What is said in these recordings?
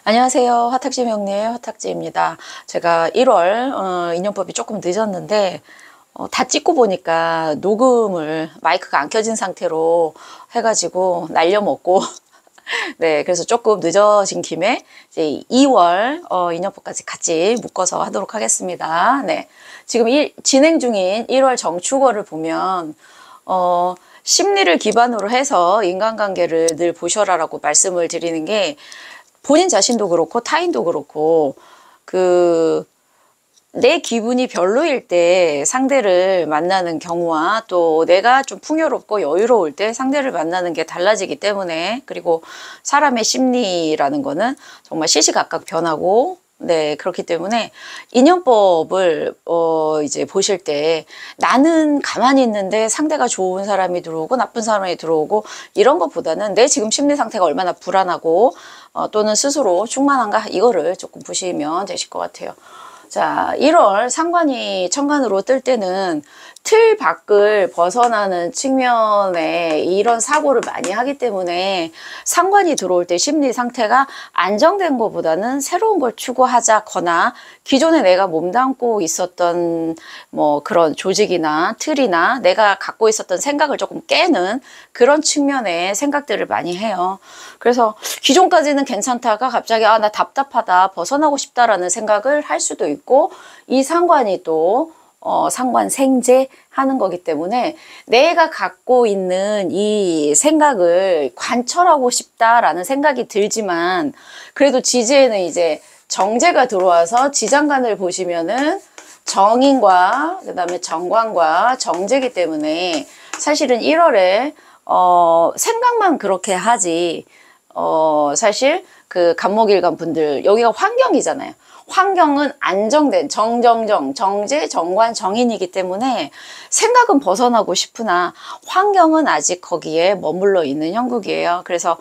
안녕하세요. 화탁지 명리의 화탁지입니다. 제가 1월 인연법이 조금 늦었는데 다 찍고 보니까 녹음을 마이크가 안 켜진 상태로 해가지고 날려먹고 네, 그래서 조금 늦어진 김에 이제 2월 인연법까지 같이 묶어서 하도록 하겠습니다. 네, 지금 진행 중인 1월 정축월을 보면 심리를 기반으로 해서 인간관계를 늘 보셔라라고 말씀을 드리는 게 본인 자신도 그렇고 타인도 그렇고 내 기분이 별로일 때 상대를 만나는 경우와 또 내가 좀 풍요롭고 여유로울 때 상대를 만나는 게 달라지기 때문에, 그리고 사람의 심리라는 거는 정말 시시각각 변하고, 네, 그렇기 때문에 인연법을 이제 보실 때 나는 가만히 있는데 상대가 좋은 사람이 들어오고 나쁜 사람이 들어오고 이런 것보다는 내 지금 심리 상태가 얼마나 불안하고 또는 스스로 충만한가, 이거를 조금 보시면 되실 것 같아요. 자, 1월 상관이 천간으로 뜰 때는 틀 밖을 벗어나는 측면에 이런 사고를 많이 하기 때문에 상관이 들어올 때 심리 상태가 안정된 것보다는 새로운 걸 추구하자거나 기존에 내가 몸담고 있었던 뭐 그런 조직이나 틀이나 내가 갖고 있었던 생각을 조금 깨는 그런 측면의 생각들을 많이 해요. 그래서 기존까지는 괜찮다가 갑자기 나 답답하다, 벗어나고 싶다라는 생각을 할 수도 있고, 이 상관이 또 상관생제 하는 거기 때문에 내가 갖고 있는 이 생각을 관철하고 싶다라는 생각이 들지만, 그래도 지지에는 이제 정제가 들어와서 지장간을 보시면은 정인과 그 다음에 정관과 정제기 때문에 사실은 1월에 생각만 그렇게 하지 사실 그 간목일간 분들, 여기가 환경이잖아요. 환경은 안정된 정정정, 정제, 정관, 정인이기 때문에 생각은 벗어나고 싶으나 환경은 아직 거기에 머물러 있는 형국이에요. 그래서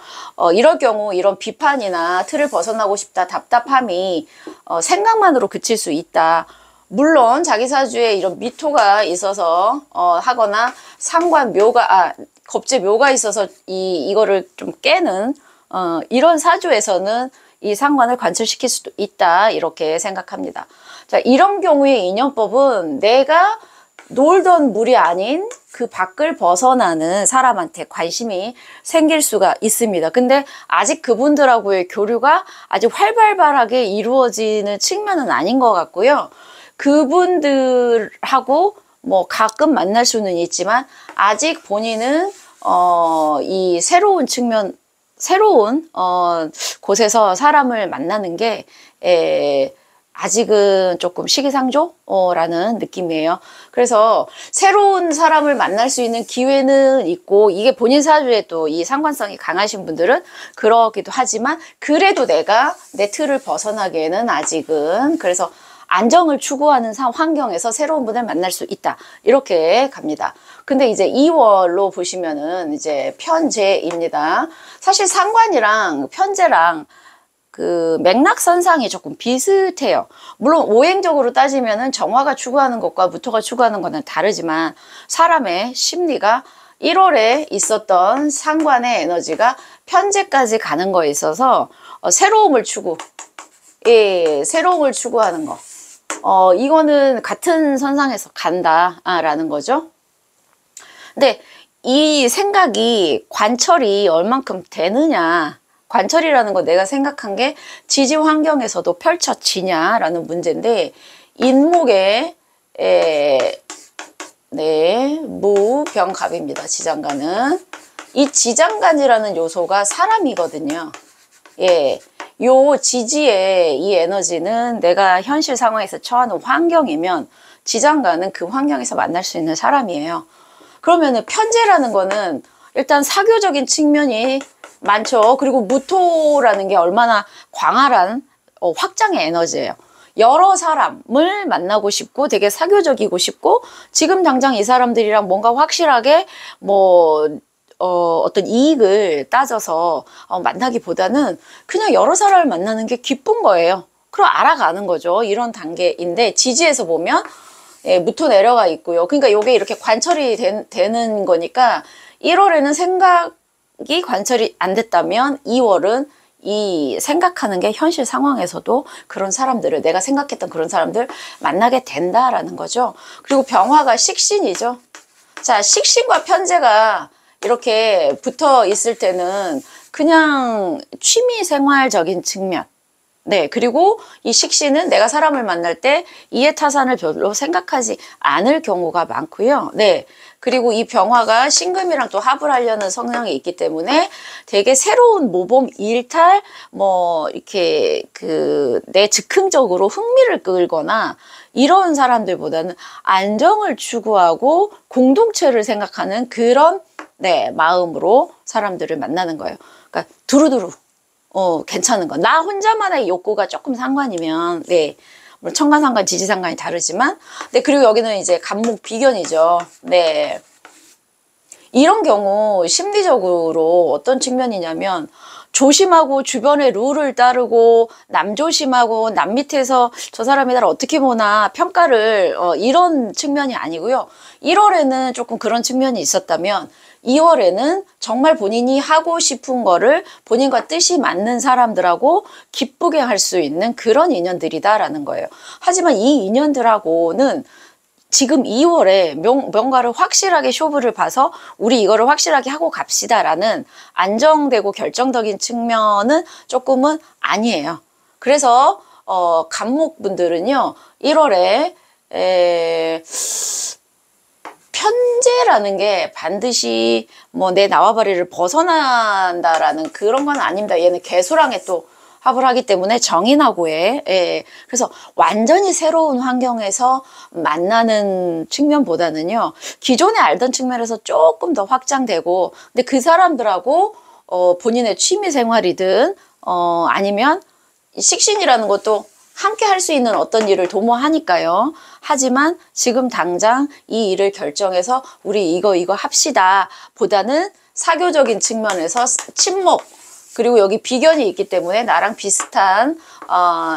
이럴 경우 이런 비판이나 틀을 벗어나고 싶다, 답답함이 생각만으로 그칠 수 있다. 물론 자기 사주에 이런 미토가 있어서 하거나 상관 묘가 겁재 묘가 있어서 이거를 좀 깨는 이런 사주에서는 이 상관을 관철시킬 수도 있다, 이렇게 생각합니다. 자, 이런 경우에 인연법은 내가 놀던 물이 아닌 그 밖을 벗어나는 사람한테 관심이 생길 수가 있습니다. 근데 아직 그분들하고의 교류가 아직 활발하게 이루어지는 측면은 아닌 것 같고요. 그분들하고 뭐 가끔 만날 수는 있지만 아직 본인은 이 새로운 측면, 새로운 곳에서 사람을 만나는 게 아직은 조금 시기상조라는 느낌이에요. 그래서 새로운 사람을 만날 수 있는 기회는 있고, 이게 본인 사주에 또 이 상관성이 강하신 분들은 그러기도 하지만, 그래도 내가 내 틀을 벗어나기에는 아직은, 그래서 안정을 추구하는 환경에서 새로운 분을 만날 수 있다, 이렇게 갑니다. 근데 이제 2월로 보시면은 이제 편제입니다. 사실 상관이랑 편제랑 그 맥락선상이 조금 비슷해요. 물론 오행적으로 따지면은 정화가 추구하는 것과 무토가 추구하는 것은 다르지만, 사람의 심리가 1월에 있었던 상관의 에너지가 편제까지 가는 거에 있어서 새로움을 새로움을 추구하는 거. 이거는 같은 선상에서 간다라는 거죠. 근데 이 생각이 관철이 얼만큼 되느냐, 관철이라는 거 내가 생각한 게 지지 환경에서도 펼쳐지냐라는 문제인데, 인목에 무병갑입니다. 지장간은. 이 지장간이라는 요소가 사람이거든요. 예. 요 지지의 이 에너지는 내가 현실 상황에서 처하는 환경이면, 지장간은 그 환경에서 만날 수 있는 사람이에요. 그러면은 편제라는 거는 일단 사교적인 측면이 많죠. 그리고 무토라는 게 얼마나 광활한 확장의 에너지예요. 여러 사람을 만나고 싶고 되게 사교적이고 싶고, 지금 당장 이 사람들이랑 뭔가 확실하게 어떤 이익을 따져서 만나기보다는 그냥 여러 사람을 만나는 게 기쁜 거예요. 그럼 알아가는 거죠. 이런 단계인데, 지지에서 보면 무토 내려가 있고요. 그러니까 이게 이렇게 관철이 되는 거니까 1월에는 생각이 관철이 안 됐다면 2월은 이 생각하는 게 현실 상황에서도 그런 사람들을, 내가 생각했던 그런 사람들 만나게 된다라는 거죠. 그리고 병화가 식신이죠. 자, 식신과 편재가 이렇게 붙어 있을 때는 그냥 취미 생활적인 측면. 네, 그리고 이 식신은 내가 사람을 만날 때 이해타산을 별로 생각하지 않을 경우가 많고요. 네, 그리고 이 병화가 신금이랑 또 합을 하려는 성향이 있기 때문에 되게 새로운 모범, 일탈, 뭐 이렇게 내 즉흥적으로 흥미를 끌거나 이런 사람들보다는 안정을 추구하고 공동체를 생각하는 그런 네, 마음으로 사람들을 만나는 거예요. 그러니까 두루두루 괜찮은 거. 나 혼자만의 욕구가 조금 상관이면, 네. 물론 천간상관, 지지상관이 다르지만, 네. 그리고 여기는 이제 간목 비견이죠. 네. 이런 경우 심리적으로 어떤 측면이냐면, 조심하고 주변의 룰을 따르고 남 조심하고 남 밑에서 저 사람이 나를 어떻게 보나 평가를 이런 측면이 아니고요. 1월에는 조금 그런 측면이 있었다면 2월에는 정말 본인이 하고 싶은 거를 본인과 뜻이 맞는 사람들하고 기쁘게 할 수 있는 그런 인연들이다라는 거예요. 하지만 이 인연들하고는 지금 2월에 뭔가를 확실하게 쇼부를 봐서 우리 이거를 확실하게 하고 갑시다라는 안정되고 결정적인 측면은 조금은 아니에요. 그래서 간목분들은요 1월에 편재라는 게 반드시 뭐 내 나와바리를 벗어난다라는 그런 건 아닙니다. 얘는 개수랑에 또 합을 하기 때문에 정인하고에 그래서 완전히 새로운 환경에서 만나는 측면보다는요 기존에 알던 측면에서 조금 더 확장되고 근데 그 사람들하고 본인의 취미 생활이든 아니면 식신이라는 것도 함께 할 수 있는 어떤 일을 도모하니까요. 하지만 지금 당장 이 일을 결정해서 우리 이거 합시다 보다는 사교적인 측면에서 친목 그리고 여기 비견이 있기 때문에 나랑 비슷한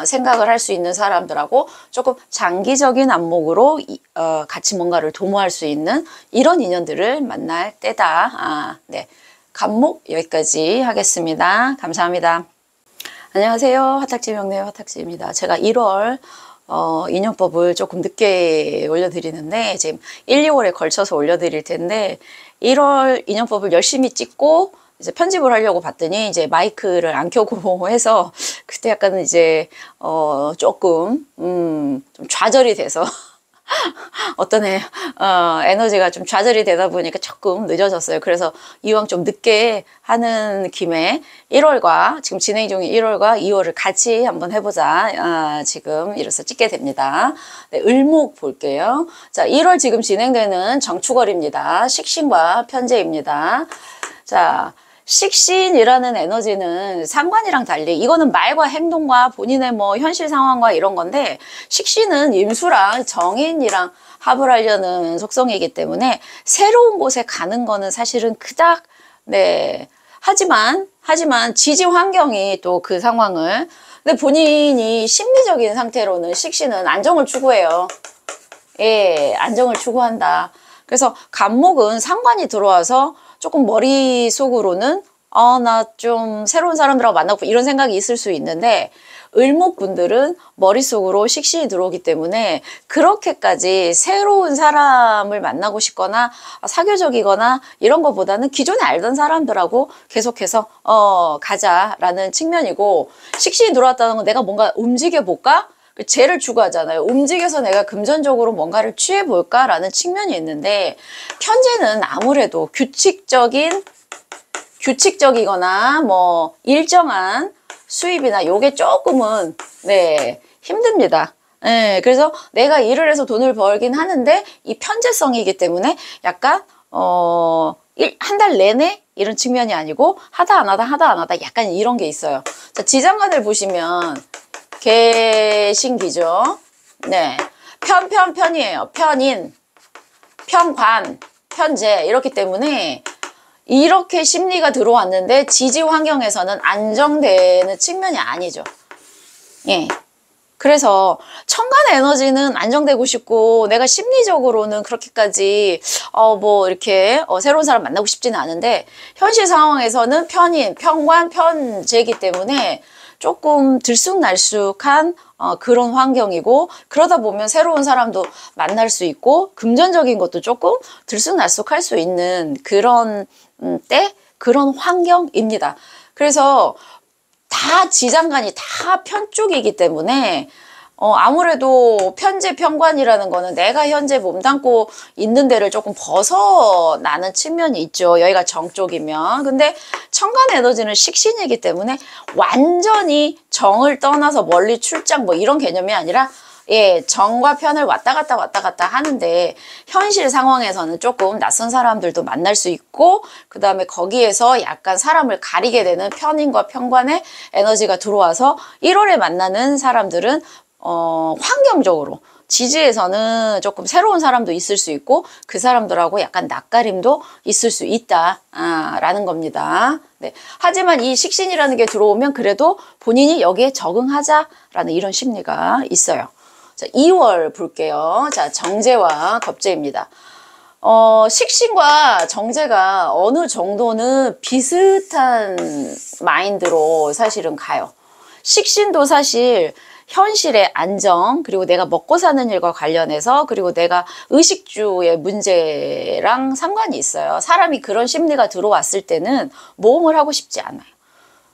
생각을 할 수 있는 사람들하고 조금 장기적인 안목으로 같이 뭔가를 도모할 수 있는 이런 인연들을 만날 때다. 네, 간목 여기까지 하겠습니다. 감사합니다. 안녕하세요. 화탁지 명례 화탁지입니다. 제가 1월 인연법을 조금 늦게 올려드리는데 지금 1, 2월에 걸쳐서 올려드릴 텐데 1월 인연법을 열심히 찍고 이제 편집을 하려고 봤더니 이제 마이크를 안 켜고 해서 그때 약간 이제 조금 좀 좌절이 돼서 어떤 에너지가 좀 좌절이 되다 보니까 조금 늦어졌어요. 그래서 이왕 좀 늦게 하는 김에 1월과 지금 진행 중인 1월과 2월을 같이 한번 해보자. 지금 이래서 찍게 됩니다. 네, 을목 볼게요. 자, 1월 지금 진행되는 정축월입니다. 식신과 편재입니다. 자, 식신이라는 에너지는 상관이랑 달리 이거는 말과 행동과 본인의 뭐 현실 상황과 이런 건데 식신은 임수랑 정인이랑 합을 하려는 속성이기 때문에 새로운 곳에 가는 거는 사실은 그닥 네 하지만 지지 환경이 또 그 상황을 근데 본인이 심리적인 상태로는 식신은 안정을 추구해요. 예, 안정을 추구한다. 그래서 간목은 상관이 들어와서 조금 머릿속으로는 나 좀 새로운 사람들하고 만나고 이런 생각이 있을 수 있는데 을목분들은 머릿속으로 식신이 들어오기 때문에 그렇게까지 새로운 사람을 만나고 싶거나 사교적이거나 이런 것보다는 기존에 알던 사람들하고 계속해서 가자라는 측면이고 식신이 들어왔다는 건 내가 뭔가 움직여 볼까? 죄를 추구하잖아요. 움직여서 내가 금전적으로 뭔가를 취해볼까? 라는 측면이 있는데 편재는 아무래도 규칙적이거나 뭐 일정한 수입이나 요게 조금은 네 힘듭니다. 네, 그래서 내가 일을 해서 돈을 벌긴 하는데 이 편재성이기 때문에 약간 한 달 내내 이런 측면이 아니고 하다 안 하다 약간 이런 게 있어요. 자, 지장간을 보시면 개신기죠. 네. 편이에요. 편인, 편관, 편재. 이렇기 때문에 이렇게 심리가 들어왔는데 지지 환경에서는 안정되는 측면이 아니죠. 예. 그래서 천간의 에너지는 안정되고 싶고 내가 심리적으로는 그렇게까지 뭐 이렇게 새로운 사람 만나고 싶지는 않은데 현실 상황에서는 편인, 편관, 편재이기 때문에 조금 들쑥날쑥한 그런 환경이고 그러다 보면 새로운 사람도 만날 수 있고 금전적인 것도 조금 들쑥날쑥할 수 있는 그런 때 그런 환경입니다. 그래서 다 지장간이 다 편 쪽이기 때문에 아무래도 편재 편관이라는 거는 내가 현재 몸담고 있는 데를 조금 벗어나는 측면이 있죠. 여기가 정 쪽이면. 근데 천간 에너지는 식신이기 때문에 완전히 정을 떠나서 멀리 출장 뭐 이런 개념이 아니라 예, 정과 편을 왔다 갔다 하는데 현실 상황에서는 조금 낯선 사람들도 만날 수 있고 그 다음에 거기에서 약간 사람을 가리게 되는 편인과 편관의 에너지가 들어와서 1월에 만나는 사람들은 환경적으로 지지에서는 조금 새로운 사람도 있을 수 있고 그 사람들하고 약간 낯가림도 있을 수 있다 라는 겁니다. 네. 하지만 이 식신이라는 게 들어오면 그래도 본인이 여기에 적응하자라는 이런 심리가 있어요. 자, 2월 볼게요. 자, 정제와 겁제입니다. 식신과 정제가 어느 정도는 비슷한 마인드로 사실은 가요. 식신도 사실 현실의 안정, 그리고 내가 먹고 사는 일과 관련해서, 그리고 내가 의식주의 문제랑 상관이 있어요. 사람이 그런 심리가 들어왔을 때는 모험을 하고 싶지 않아요.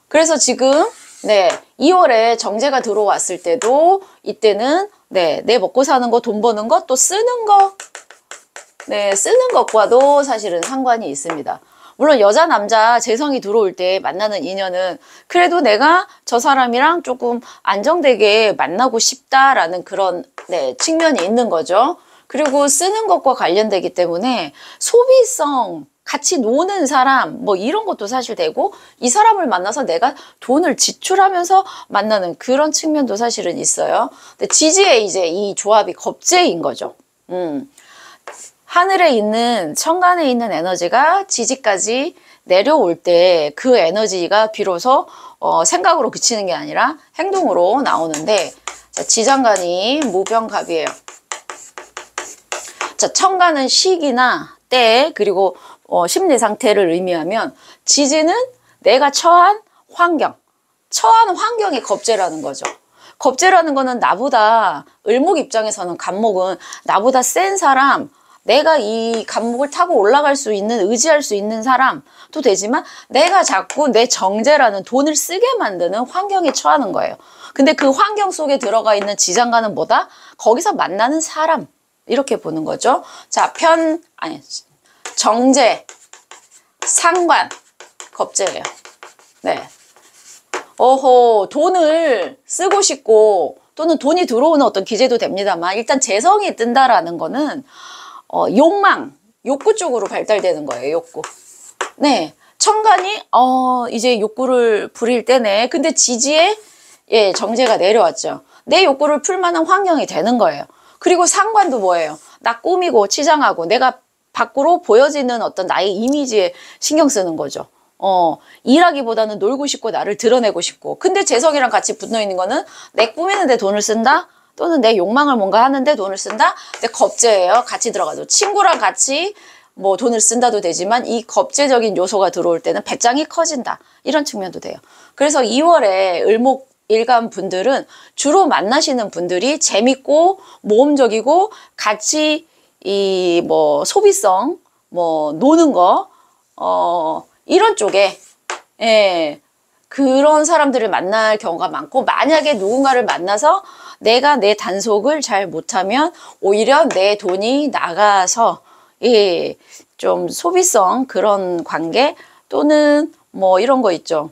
그래서 지금, 네, 2월에 정제가 들어왔을 때도 이때는, 네, 내 먹고 사는 거, 돈 버는 거, 또 쓰는 거, 네, 쓰는 것과도 사실은 상관이 있습니다. 물론 여자 남자 재성이 들어올 때 만나는 인연은 그래도 내가 저 사람이랑 조금 안정되게 만나고 싶다라는 그런 네, 측면이 있는 거죠. 그리고 쓰는 것과 관련되기 때문에 소비성 같이 노는 사람 뭐 이런 것도 사실 되고 이 사람을 만나서 내가 돈을 지출하면서 만나는 그런 측면도 사실은 있어요. 근데 지지에 이제 이 조합이 겁재인 거죠. 하늘에 있는 천간에 있는 에너지가 지지까지 내려올 때 그 에너지가 비로소 생각으로 그치는 게 아니라 행동으로 나오는데 자, 지장간이 무병갑이에요. 자, 천간은 시기나 때 그리고 심리 상태를 의미하면 지지는 내가 처한 환경, 처한 환경이 겁재라는 거죠. 겁재라는 거는 나보다 을목 입장에서는 간목은 나보다 센 사람 내가 이 간목을 타고 올라갈 수 있는 의지할 수 있는 사람도 되지만 내가 자꾸 내 정제라는 돈을 쓰게 만드는 환경에 처하는 거예요. 근데 그 환경 속에 들어가 있는 지장간은 뭐다? 거기서 만나는 사람 이렇게 보는 거죠. 자, 정제, 상관, 겁재예요. 네. 돈을 쓰고 싶고 또는 돈이 들어오는 어떤 기제도 됩니다만 일단 재성이 뜬다라는 거는 욕망, 욕구 쪽으로 발달되는 거예요, 욕구. 네. 천간이, 이제 욕구를 부릴 때네. 근데 지지에, 예, 정제가 내려왔죠. 내 욕구를 풀 만한 환경이 되는 거예요. 그리고 상관도 뭐예요? 나 꾸미고, 치장하고, 내가 밖으로 보여지는 어떤 나의 이미지에 신경 쓰는 거죠. 일하기보다는 놀고 싶고, 나를 드러내고 싶고. 근데 재성이랑 같이 붙어 있는 거는 내 꾸미는데 돈을 쓴다? 또는 내 욕망을 뭔가 하는데 돈을 쓴다? 근데 겁재예요. 같이 들어가죠. 친구랑 같이 뭐 돈을 쓴다도 되지만 이 겁재적인 요소가 들어올 때는 배짱이 커진다. 이런 측면도 돼요. 그래서 2월에 을목 일간 분들은 주로 만나시는 분들이 재밌고 모험적이고 같이 이 뭐 소비성 뭐 노는 거 이런 쪽에 예. 그런 사람들을 만날 경우가 많고 만약에 누군가를 만나서 내가 내 단속을 잘 못하면 오히려 내 돈이 나가서 예, 좀 소비성 그런 관계 또는 뭐 이런 거 있죠.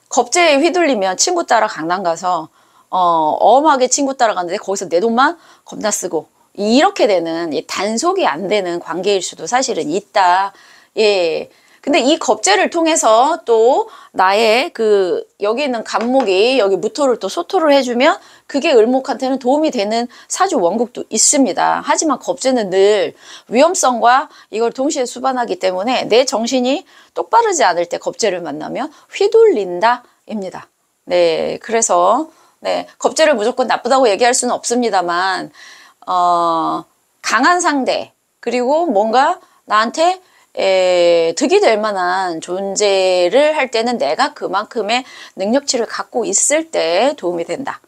겁재에 휘둘리면 친구 따라 강남 가서 엄하게 친구 따라갔는데 거기서 내 돈만 겁나 쓰고 이렇게 되는 단속이 안 되는 관계일 수도 사실은 있다. 예. 근데 이 겁재를 통해서 또 나의 여기 있는 간목이 여기 무토를 또 소토를 해주면 그게 을목한테는 도움이 되는 사주 원국도 있습니다. 하지만 겁재는 늘 위험성과 이걸 동시에 수반하기 때문에 내 정신이 똑바르지 않을 때 겁재를 만나면 휘둘린다 입니다. 네, 그래서 네, 겁재를 무조건 나쁘다고 얘기할 수는 없습니다만, 강한 상대, 그리고 뭔가 나한테 득이 될 만한 존재를 할 때는 내가 그만큼의 능력치를 갖고 있을 때 도움이 된다.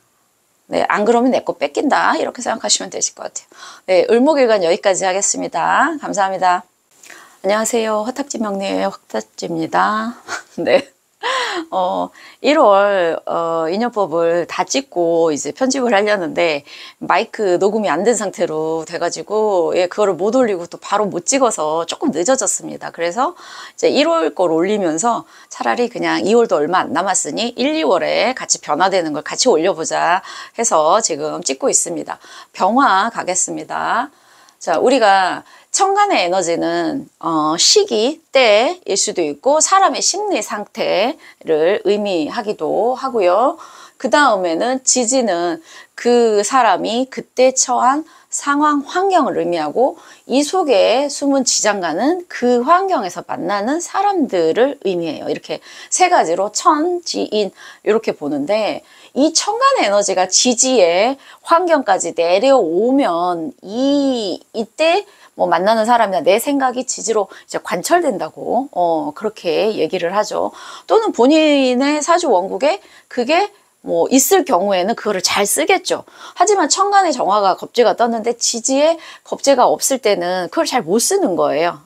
네, 안 그러면 내 거 뺏긴다. 이렇게 생각하시면 되실 것 같아요. 네, 을목일간 여기까지 하겠습니다. 감사합니다. 안녕하세요. 화탁지 명리의 화탁지입니다. 네. 1월 인연법을 다 찍고 이제 편집을 하려는데 마이크 녹음이 안 된 상태로 돼가지고 예, 그거를 못 올리고 또 바로 못 찍어서 조금 늦어졌습니다. 그래서 이제 1월 걸 올리면서 차라리 그냥 2월도 얼마 안 남았으니 1, 2월에 같이 변화되는 걸 같이 올려보자 해서 지금 찍고 있습니다. 병화 가겠습니다. 자, 우리가 천간의 에너지는 시기, 때일 수도 있고 사람의 심리 상태를 의미하기도 하고요. 그 다음에는 지지는 그 사람이 그때 처한 상황, 환경을 의미하고 이 속에 숨은 지장간은 그 환경에서 만나는 사람들을 의미해요. 이렇게 세 가지로 천, 지, 인 이렇게 보는데 이 천간의 에너지가 지지의 환경까지 내려오면 이때 뭐 만나는 사람이나 내 생각이 지지로 이제 관철된다고 그렇게 얘기를 하죠. 또는 본인의 사주 원국에 그게 뭐 있을 경우에는 그거를 잘 쓰겠죠. 하지만 천간에 정화가 겁재가 떴는데 지지에 겁재가 없을 때는 그걸 잘 못 쓰는 거예요.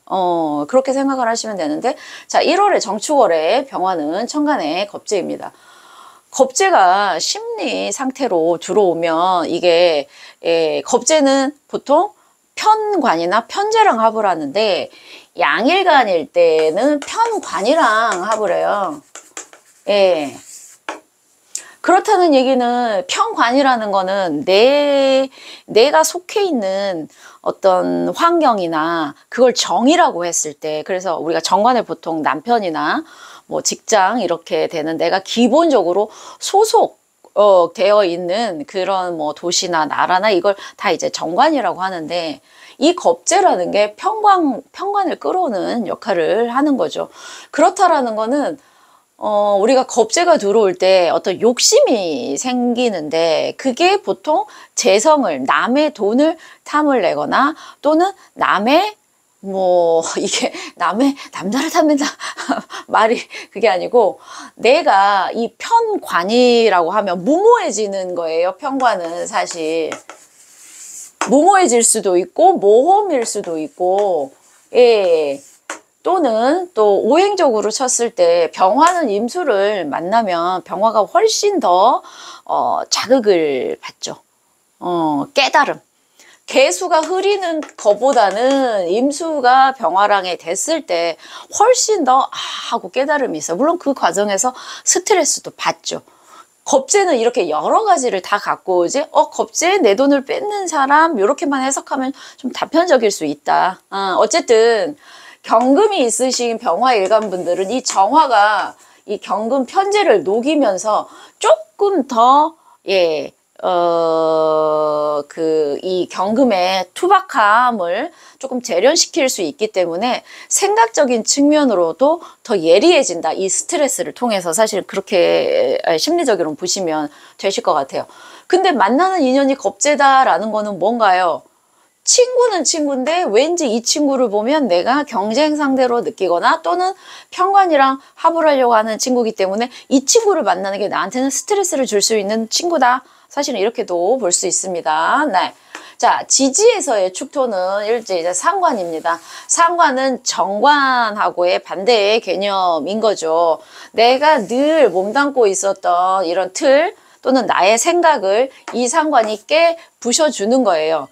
그렇게 생각을 하시면 되는데 자 1월에 정축월에 병화는 천간에 겁재입니다. 겁재가 심리 상태로 들어오면 이게 겁재는 보통 편관이나 편재랑 합을 하는데 양일간일 때는 편관이랑 합을 해요. 예. 그렇다는 얘기는 편관이라는 거는 내가 속해 있는 어떤 환경이나 그걸 정이라고 했을 때 그래서 우리가 정관을 보통 남편이나 뭐 직장 이렇게 되는 내가 기본적으로 소속 되어 있는 그런 뭐 도시나 나라나 이걸 다 이제 정관이라고 하는데 이 겁재라는 게 편관을 끌어오는 역할을 하는 거죠. 그렇다라는 거는 우리가 겁재가 들어올 때 어떤 욕심이 생기는데 그게 보통 재성을 남의 돈을 탐을 내거나 또는 남의 뭐 이게 남자를 탐낸다 말이 그게 아니고 내가 이 편관이라고 하면 무모해지는 거예요. 편관은 사실 무모해질 수도 있고 모험일 수도 있고 예. 또는 또 오행적으로 쳤을 때 병화는 임수를 만나면 병화가 훨씬 더 자극을 받죠. 깨달음. 개수가 흐리는 것보다는 임수가 병화랑에 됐을 때 훨씬 더 하고 깨달음이 있어요. 물론 그 과정에서 스트레스도 받죠. 겁재는 이렇게 여러 가지를 다 갖고 오지 겁재 내 돈을 뺏는 사람 이렇게만 해석하면 좀 단편적일 수 있다. 어쨌든 경금이 있으신 병화 일간 분들은 이 정화가 이 경금 편재를 녹이면서 조금 더 이 경금의 투박함을 조금 재련시킬 수 있기 때문에 생각적인 측면으로도 더 예리해진다. 이 스트레스를 통해서 사실 그렇게 심리적으로 보시면 되실 것 같아요. 근데 만나는 인연이 겁재다라는 거는 뭔가요? 친구는 친구인데 왠지 이 친구를 보면 내가 경쟁 상대로 느끼거나 또는 편관이랑 합을 하려고 하는 친구이기 때문에 이 친구를 만나는 게 나한테는 스트레스를 줄 수 있는 친구다. 사실은 이렇게도 볼 수 있습니다. 네. 자, 지지에서의 축토는 일제 이제 상관입니다. 상관은 정관하고의 반대의 개념인 거죠. 내가 늘 몸담고 있었던 이런 틀 또는 나의 생각을 이 상관이 깨 부셔주는 거예요.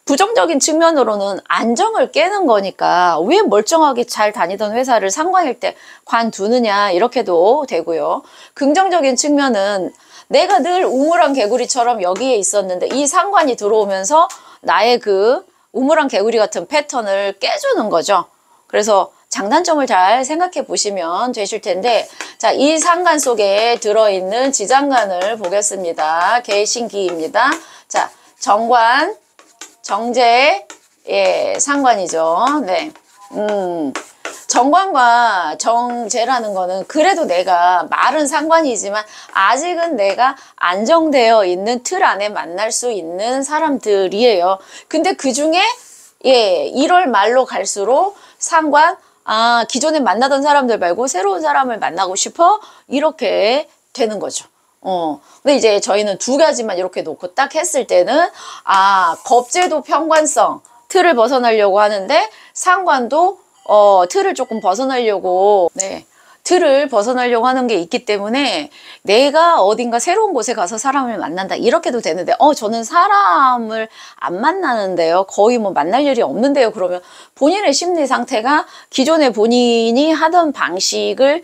부정적인 측면으로는 안정을 깨는 거니까 왜 멀쩡하게 잘 다니던 회사를 상관일 때 관두느냐 이렇게도 되고요. 긍정적인 측면은 내가 늘 우물안 개구리처럼 여기에 있었는데 이 상관이 들어오면서 나의 그 우물안 개구리 같은 패턴을 깨주는 거죠. 그래서 장단점을 잘 생각해 보시면 되실 텐데 자, 이 상관 속에 들어있는 지장간을 보겠습니다. 개신기입니다. 자, 정관 정제, 상관이죠. 네. 정관과 정제라는 거는 그래도 내가 말은 상관이지만 아직은 내가 안정되어 있는 틀 안에 만날 수 있는 사람들이에요. 근데 그 중에 1월 말로 갈수록 상관, 기존에 만나던 사람들 말고 새로운 사람을 만나고 싶어? 이렇게 되는 거죠. 근데 이제 저희는 두 가지만 이렇게 놓고 딱 했을 때는, 겁재도 편관성, 틀을 벗어나려고 하는데, 상관도, 틀을 조금 벗어나려고, 틀을 벗어나려고 하는 게 있기 때문에 내가 어딘가 새로운 곳에 가서 사람을 만난다 이렇게도 되는데 저는 사람을 안 만나는데요, 거의 뭐 만날 일이 없는데요, 그러면 본인의 심리 상태가 기존에 본인이 하던 방식을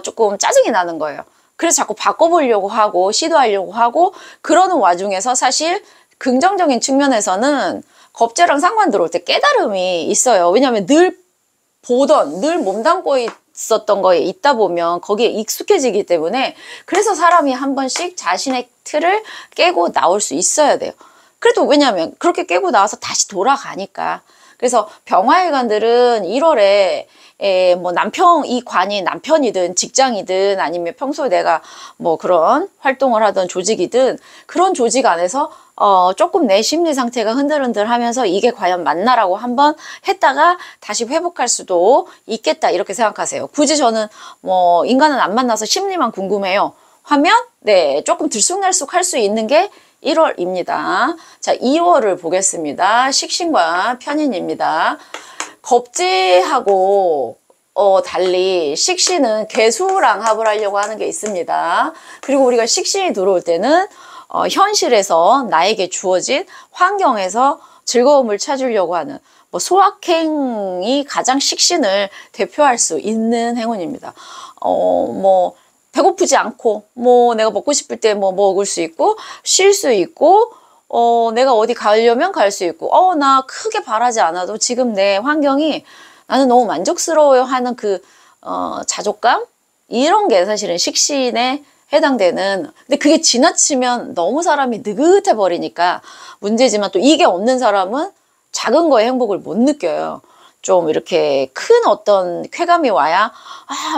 조금 짜증이 나는 거예요. 그래서 자꾸 바꿔보려고 하고 시도하려고 하고 그러는 와중에서 사실 긍정적인 측면에서는 겁재랑 상관 들어올 때 깨달음이 있어요. 왜냐하면 늘 몸담고 있었던 거에 있다 보면 거기에 익숙해지기 때문에, 그래서 사람이 한 번씩 자신의 틀을 깨고 나올 수 있어야 돼요. 그래도 왜냐하면 그렇게 깨고 나와서 다시 돌아가니까. 그래서 병화일관들은 1월에 뭐 이 관이 남편이든 직장이든 아니면 평소에 내가 뭐 그런 활동을 하던 조직이든 그런 조직 안에서 조금 내 심리 상태가 흔들흔들 하면서 이게 과연 맞나라고 한번 했다가 다시 회복할 수도 있겠다 이렇게 생각하세요. 굳이 저는 뭐 인간은 안 만나서 심리만 궁금해요 하면 조금 들쑥날쑥 할 수 있는 게 1월입니다. 자, 2월을 보겠습니다. 식신과 편인입니다. 겁재하고 달리 식신은 개수랑 합을 하려고 하는 게 있습니다. 그리고 우리가 식신이 들어올 때는 현실에서 나에게 주어진 환경에서 즐거움을 찾으려고 하는 소확행이 가장 식신을 대표할 수 있는 행운입니다. 뭐 배고프지 않고 내가 먹고 싶을 때 먹을 수 있고 쉴 수 있고 내가 어디 가려면 갈 수 있고 나 크게 바라지 않아도 지금 내 환경이 나는 너무 만족스러워요 하는 그 자족감, 이런 게 사실은 식신에 해당되는, 근데 그게 지나치면 너무 사람이 느긋해 버리니까 문제지만, 또 이게 없는 사람은 작은 거에 행복을 못 느껴요. 좀 이렇게 큰 어떤 쾌감이 와야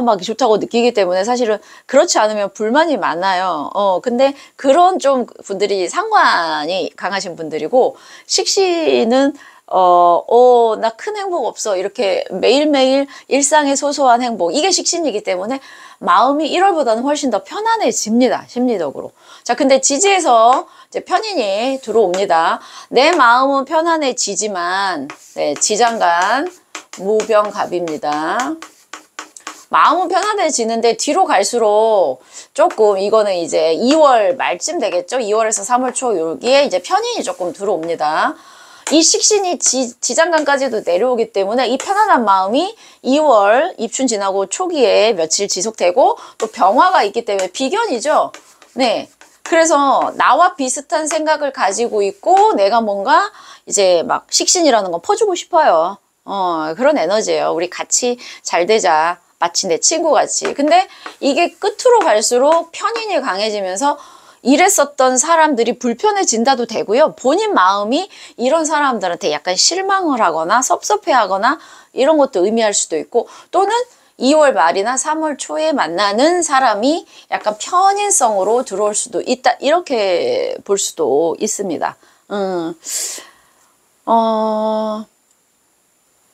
막 좋다고 느끼기 때문에 사실은 그렇지 않으면 불만이 많아요. 근데 그런 좀 분들이 상관이 강하신 분들이고, 식신은 나 큰 행복 없어 이렇게 매일매일 일상의 소소한 행복, 이게 식신이기 때문에 마음이 1월보다는 훨씬 더 편안해집니다, 심리적으로. 자, 근데 지지에서 이제 편인이 들어옵니다. 내 마음은 편안해지지만 지장간 무병갑입니다. 마음은 편안해지는데 뒤로 갈수록 조금, 이거는 이제 2월 말쯤 되겠죠. 2월에서 3월 초 여기에 이제 편인이 조금 들어옵니다. 이 식신이 지장간까지도 내려오기 때문에 이 편안한 마음이 2월 입춘 지나고 초기에 며칠 지속되고, 또 병화가 있기 때문에 비견이죠. 그래서 나와 비슷한 생각을 가지고 있고 내가 뭔가 이제 막 식신이라는 건 퍼주고 싶어요. 그런 에너지예요. 우리 같이 잘 되자, 마치 내 친구 같이. 근데 이게 끝으로 갈수록 편인이 강해지면서 이랬었던 사람들이 불편해진다도 되고요. 본인 마음이 이런 사람들한테 약간 실망을 하거나 섭섭해하거나 이런 것도 의미할 수도 있고, 또는 2월 말이나 3월 초에 만나는 사람이 약간 편인성으로 들어올 수도 있다, 이렇게 볼 수도 있습니다.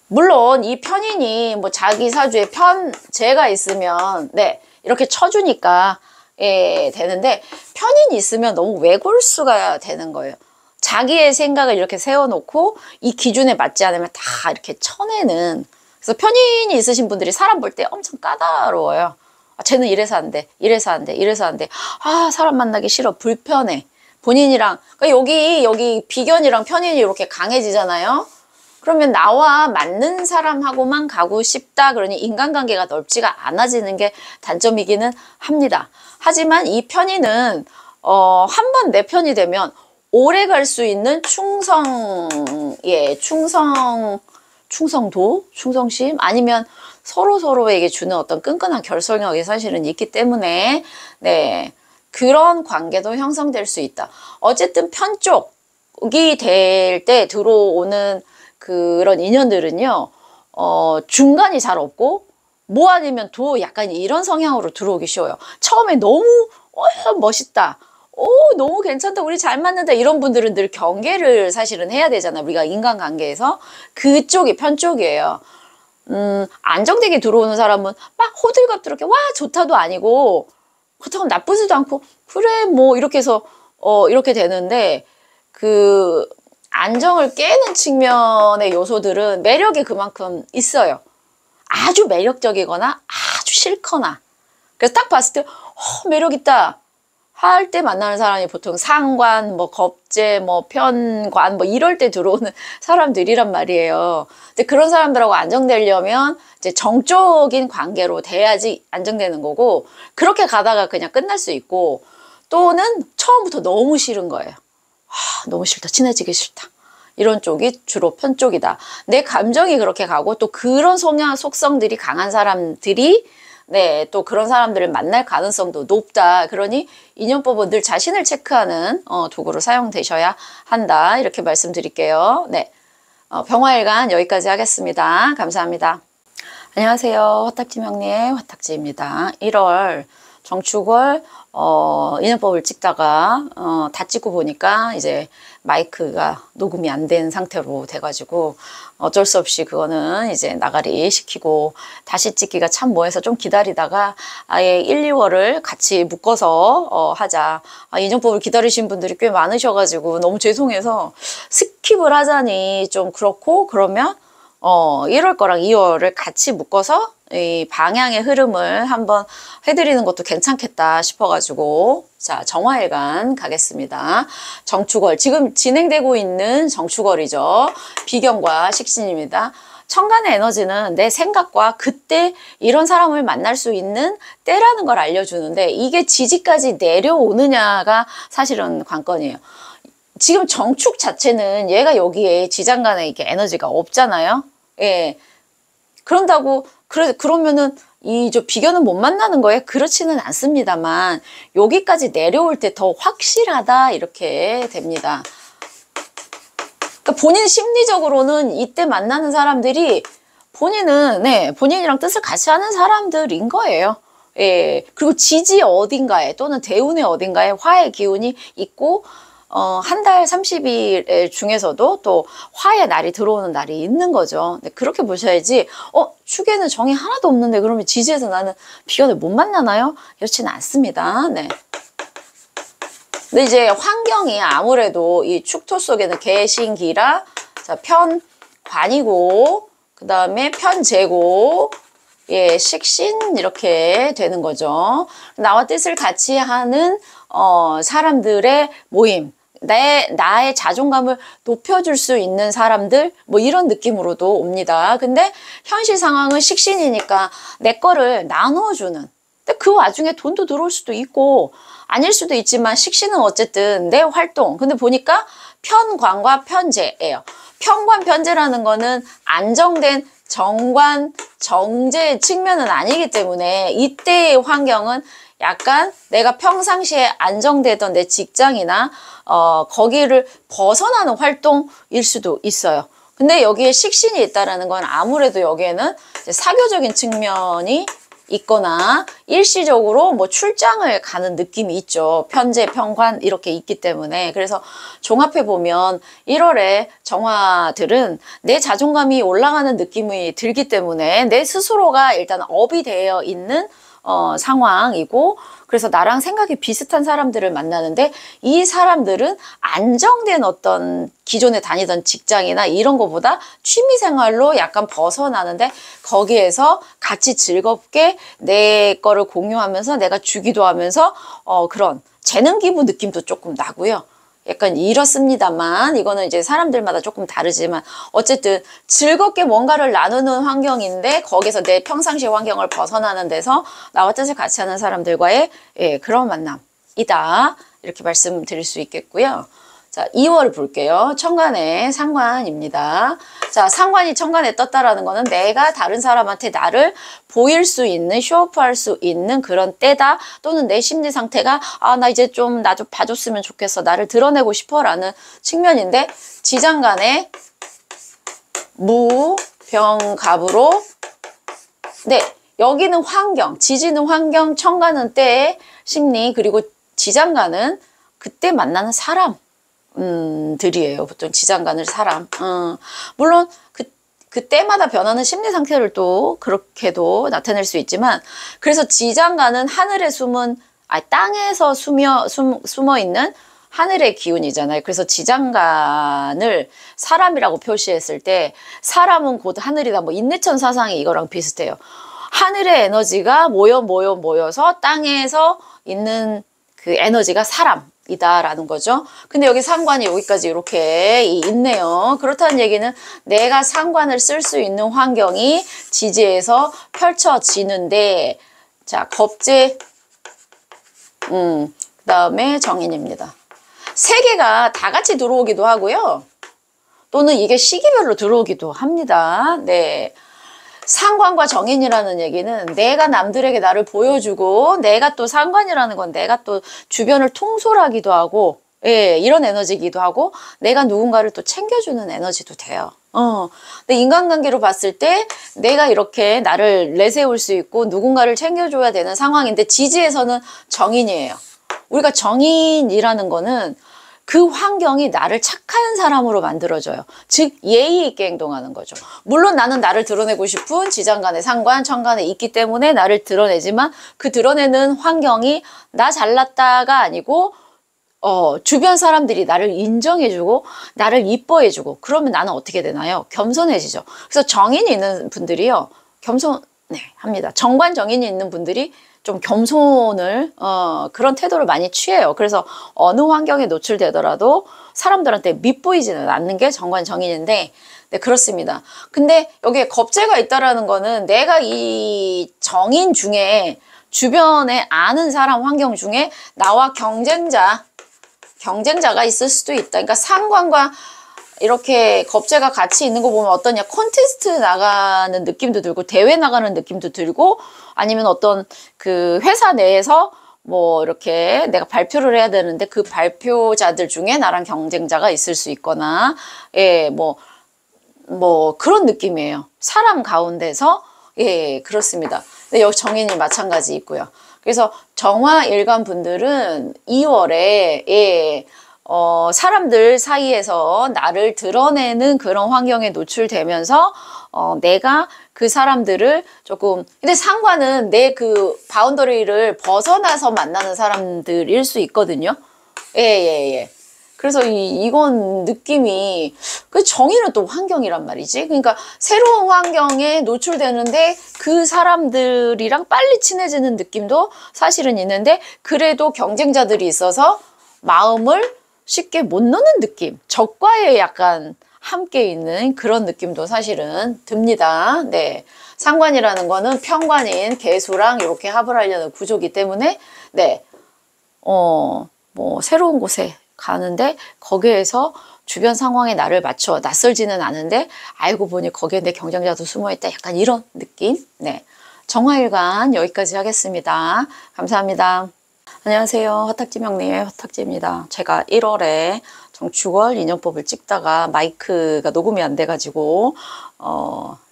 물론 이 편인이 자기 사주에 편재가 있으면 이렇게 쳐주니까 되는데, 편인이 있으면 너무 외골수가 되는 거예요. 자기의 생각을 이렇게 세워놓고 이 기준에 맞지 않으면 다 이렇게 쳐내는. 그래서 편인이 있으신 분들이 사람 볼 때 엄청 까다로워요. 쟤는 이래서 안 돼, 이래서 안 돼, 이래서 안 돼. 사람 만나기 싫어, 불편해. 본인이랑, 그러니까 여기 비견이랑 편인이 이렇게 강해지잖아요. 그러면 나와 맞는 사람하고만 가고 싶다, 그러니 인간관계가 넓지가 않아지는 게 단점이기는 합니다. 하지만 이 편인은 한 번 내 편이 되면 오래 갈 수 있는 충성도, 충성심, 아니면 서로에게 주는 어떤 끈끈한 결속력이 사실은 있기 때문에 그런 관계도 형성될 수 있다. 어쨌든 편 쪽이 될 때 들어오는 그런 인연들은요, 중간이 잘 없고 뭐 아니면 도 약간 이런 성향으로 들어오기 쉬워요. 처음에 너무 멋있다. 너무 괜찮다. 우리 잘 맞는다. 이런 분들은 늘 경계를 사실은 해야 되잖아. 우리가 인간관계에서. 그쪽이 편쪽이에요. 안정되게 들어오는 사람은 막 호들갑스럽게 와 좋다도 아니고 그렇다고 나쁘지도 않고 그래 뭐 이렇게 해서 이렇게 되는데 그 안정을 깨는 측면의 요소들은 매력이 그만큼 있어요. 아주 매력적이거나 아주 싫거나. 그래서 딱 봤을 때 매력 있다 할 때 만나는 사람이 보통 상관, 뭐 겁재, 뭐 편관, 뭐 이럴 때 들어오는 사람들이란 말이에요. 근데 그런 사람들하고 안정되려면 이제 정적인 관계로 돼야지 안정되는 거고, 그렇게 가다가 그냥 끝날 수 있고, 또는 처음부터 너무 싫은 거예요. 너무 싫다, 친해지기 싫다. 이런 쪽이 주로 편쪽이다. 내 감정이 그렇게 가고, 또 그런 성향, 속성들이 강한 사람들이 네, 또 그런 사람들을 만날 가능성도 높다. 그러니 인연법은 늘 자신을 체크하는 도구로 사용되셔야 한다. 이렇게 말씀드릴게요. 네, 병화일간 여기까지 하겠습니다. 감사합니다. 안녕하세요. 화탁지명리의 화탁지입니다. 1월 정축월 인연법을 찍다가 다 찍고 보니까 이제 마이크가 녹음이 안 된 상태로 돼가지고 어쩔 수 없이 그거는 이제 나가리 시키고 다시 찍기가 참 뭐해서 좀 기다리다가 아예 1, 2월을 같이 묶어서 하자. 인연법을 기다리신 분들이 꽤 많으셔가지고 너무 죄송해서 스킵을 하자니 좀 그렇고, 그러면 1월 거랑 2월을 같이 묶어서 이 방향의 흐름을 한번 해드리는 것도 괜찮겠다 싶어가지고, 자, 정화일간 가겠습니다. 정축월, 지금 진행되고 있는 정축월이죠. 비견과 식신입니다. 천간의 에너지는 내 생각과 그때 이런 사람을 만날 수 있는 때라는 걸 알려주는데, 이게 지지까지 내려오느냐가 사실은 관건이에요. 지금 정축 자체는 얘가 여기에 지장간에 이렇게 에너지가 없잖아요. 예. 그런다고, 그러면은, 저 비견은 못 만나는 거예요? 그렇지는 않습니다만, 여기까지 내려올 때 더 확실하다, 이렇게 됩니다. 그러니까 본인 심리적으로는 이때 만나는 사람들이 본인은, 네, 본인이랑 뜻을 같이 하는 사람들인 거예요. 예. 그리고 지지 어딘가에 또는 대운의 어딘가에 화의 기운이 있고, 한 달 30일 중에서도 또 화의 날이 들어오는 날이 있는 거죠. 네, 그렇게 보셔야지, 축에는 정이 하나도 없는데 그러면 지지에서 나는 비견을 못 만나나요? 그렇지는 않습니다. 네. 근데 이제 환경이 아무래도 이 축토 속에는 개신기라, 자, 편관이고, 그 다음에 편재고, 예, 식신, 이렇게 되는 거죠. 나와 뜻을 같이 하는, 사람들의 모임. 나의 자존감을 높여줄 수 있는 사람들, 뭐 이런 느낌으로도 옵니다. 근데 현실 상황은 식신이니까 내 거를 나눠주는. 근데 그 와중에 돈도 들어올 수도 있고, 아닐 수도 있지만 식신은 어쨌든 내 활동. 근데 보니까 편관과 편재예요. 편관, 편재라는 거는 안정된 정관, 정제 측면은 아니기 때문에 이때의 환경은 약간 내가 평상시에 안정되던 내 직장이나 거기를 벗어나는 활동일 수도 있어요. 근데 여기에 식신이 있다라는 건 아무래도 여기에는 이제 사교적인 측면이 있거나 일시적으로 뭐 출장을 가는 느낌이 있죠. 편재, 편관 이렇게 있기 때문에. 그래서 종합해 보면 1월에 정화들은 내 자존감이 올라가는 느낌이 들기 때문에 내 스스로가 일단 업이 되어 있는 상황이고, 그래서 나랑 생각이 비슷한 사람들을 만나는데 이 사람들은 안정된 어떤 기존에 다니던 직장이나 이런 거보다 취미생활로 약간 벗어나는데 거기에서 같이 즐겁게 내 거를 공유하면서 내가 주기도 하면서 그런 재능 기부 느낌도 조금 나고요. 약간 이렇습니다만 이거는 이제 사람들마다 조금 다르지만 어쨌든 즐겁게 뭔가를 나누는 환경인데 거기서 내 평상시 환경을 벗어나는 데서 나와 뜻을 같이 하는 사람들과의 그런 만남이다. 이렇게 말씀드릴 수 있겠고요. 자, 2월 볼게요. 천간의 상관입니다. 자, 상관이 천간에 떴다라는 거는 내가 다른 사람한테 나를 보일 수 있는, 쇼업할 수 있는 그런 때다. 또는 내 심리 상태가 나 이제 좀 나 좀 봐줬으면 좋겠어. 나를 드러내고 싶어 라는 측면인데 지장간에 무, 병갑으로. 네, 여기는 환경, 지지는 환경, 청간은 때의 심리, 그리고 지장간은 그때 만나는 사람 들이에요. 보통 지장간을 사람. 물론 그 때마다 변하는 심리 상태를 또 그렇게도 나타낼 수 있지만, 그래서 지장간은 하늘에 숨은, 땅에서 숨어 있는 하늘의 기운이잖아요. 그래서 지장간을 사람이라고 표시했을 때, 사람은 곧 하늘이다. 뭐 인내천 사상이 이거랑 비슷해요. 하늘의 에너지가 모여서 땅에서 있는 그 에너지가 사람이다라는 거죠. 근데 여기 상관이 여기까지 이렇게 있네요. 그렇다는 얘기는 내가 상관을 쓸 수 있는 환경이 지지에서 펼쳐지는데, 자, 겁재, 그 다음에 정인입니다. 세 개가 다 같이 들어오기도 하고요. 또는 이게 시기별로 들어오기도 합니다. 네. 상관과 정인이라는 얘기는 내가 남들에게 나를 보여주고, 내가 또 상관이라는 건 내가 또 주변을 통솔하기도 하고, 예, 이런 에너지이기도 하고, 내가 누군가를 또 챙겨주는 에너지도 돼요. 근데 인간관계로 봤을 때 내가 이렇게 나를 내세울 수 있고 누군가를 챙겨줘야 되는 상황인데, 지지에서는 정인이에요. 우리가 정인이라는 거는 그 환경이 나를 착한 사람으로 만들어줘요. 즉 예의 있게 행동하는 거죠. 물론 나는 나를 드러내고 싶은 지장간의 상관, 청간에 있기 때문에 나를 드러내지만, 그 드러내는 환경이 나 잘났다가 아니고 주변 사람들이 나를 인정해주고 나를 이뻐해주고, 그러면 나는 어떻게 되나요? 겸손해지죠. 그래서 정인이 있는 분들이요, 합니다. 정관 정인이 있는 분들이 좀 겸손을 그런 태도를 많이 취해요. 그래서 어느 환경에 노출되더라도 사람들한테 밉보이지는 않는 게 정관 정인인데, 네, 그렇습니다. 근데 여기에 겁재가 있다라는 거는 내가 이 정인 중에 주변에 아는 사람 환경 중에 나와 경쟁자가 있을 수도 있다. 그러니까 상관과 이렇게 겁재가 같이 있는 거 보면 어떠냐, 콘테스트 나가는 느낌도 들고 대회 나가는 느낌도 들고, 아니면 어떤 그 회사 내에서 뭐 이렇게 내가 발표를 해야 되는데 그 발표자들 중에 나랑 경쟁자가 있을 수 있거나, 예, 뭐 그런 느낌이에요. 사람 가운데서. 예, 그렇습니다. 근데 여기 정인이 마찬가지 있고요. 그래서 정화 일간 분들은 2월에, 예, 사람들 사이에서 나를 드러내는 그런 환경에 노출되면서 내가 그 사람들을 조금, 근데 상관은 내 그 바운더리를 벗어나서 만나는 사람들일 수 있거든요. 예. 그래서 이건 느낌이, 그 정의는 또 환경이란 말이지. 그러니까 새로운 환경에 노출되는데 그 사람들이랑 빨리 친해지는 느낌도 사실은 있는데, 그래도 경쟁자들이 있어서 마음을 쉽게 못 놓는 느낌, 적과의 약간 함께 있는 그런 느낌도 사실은 듭니다. 네. 상관이라는 거는 편관인 개수랑 이렇게 합을 하려는 구조기 때문에, 네. 뭐 새로운 곳에 가는데 거기에서 주변 상황에 나를 맞춰 낯설지는 않은데 알고 보니 거기에 내 경쟁자도 숨어있다, 약간 이런 느낌. 네. 정화일간 여기까지 하겠습니다. 감사합니다. 안녕하세요. 화탁지 명리의 화탁지입니다. 제가 1월에 정축월 인연법을 찍다가 마이크가 녹음이 안 돼가지고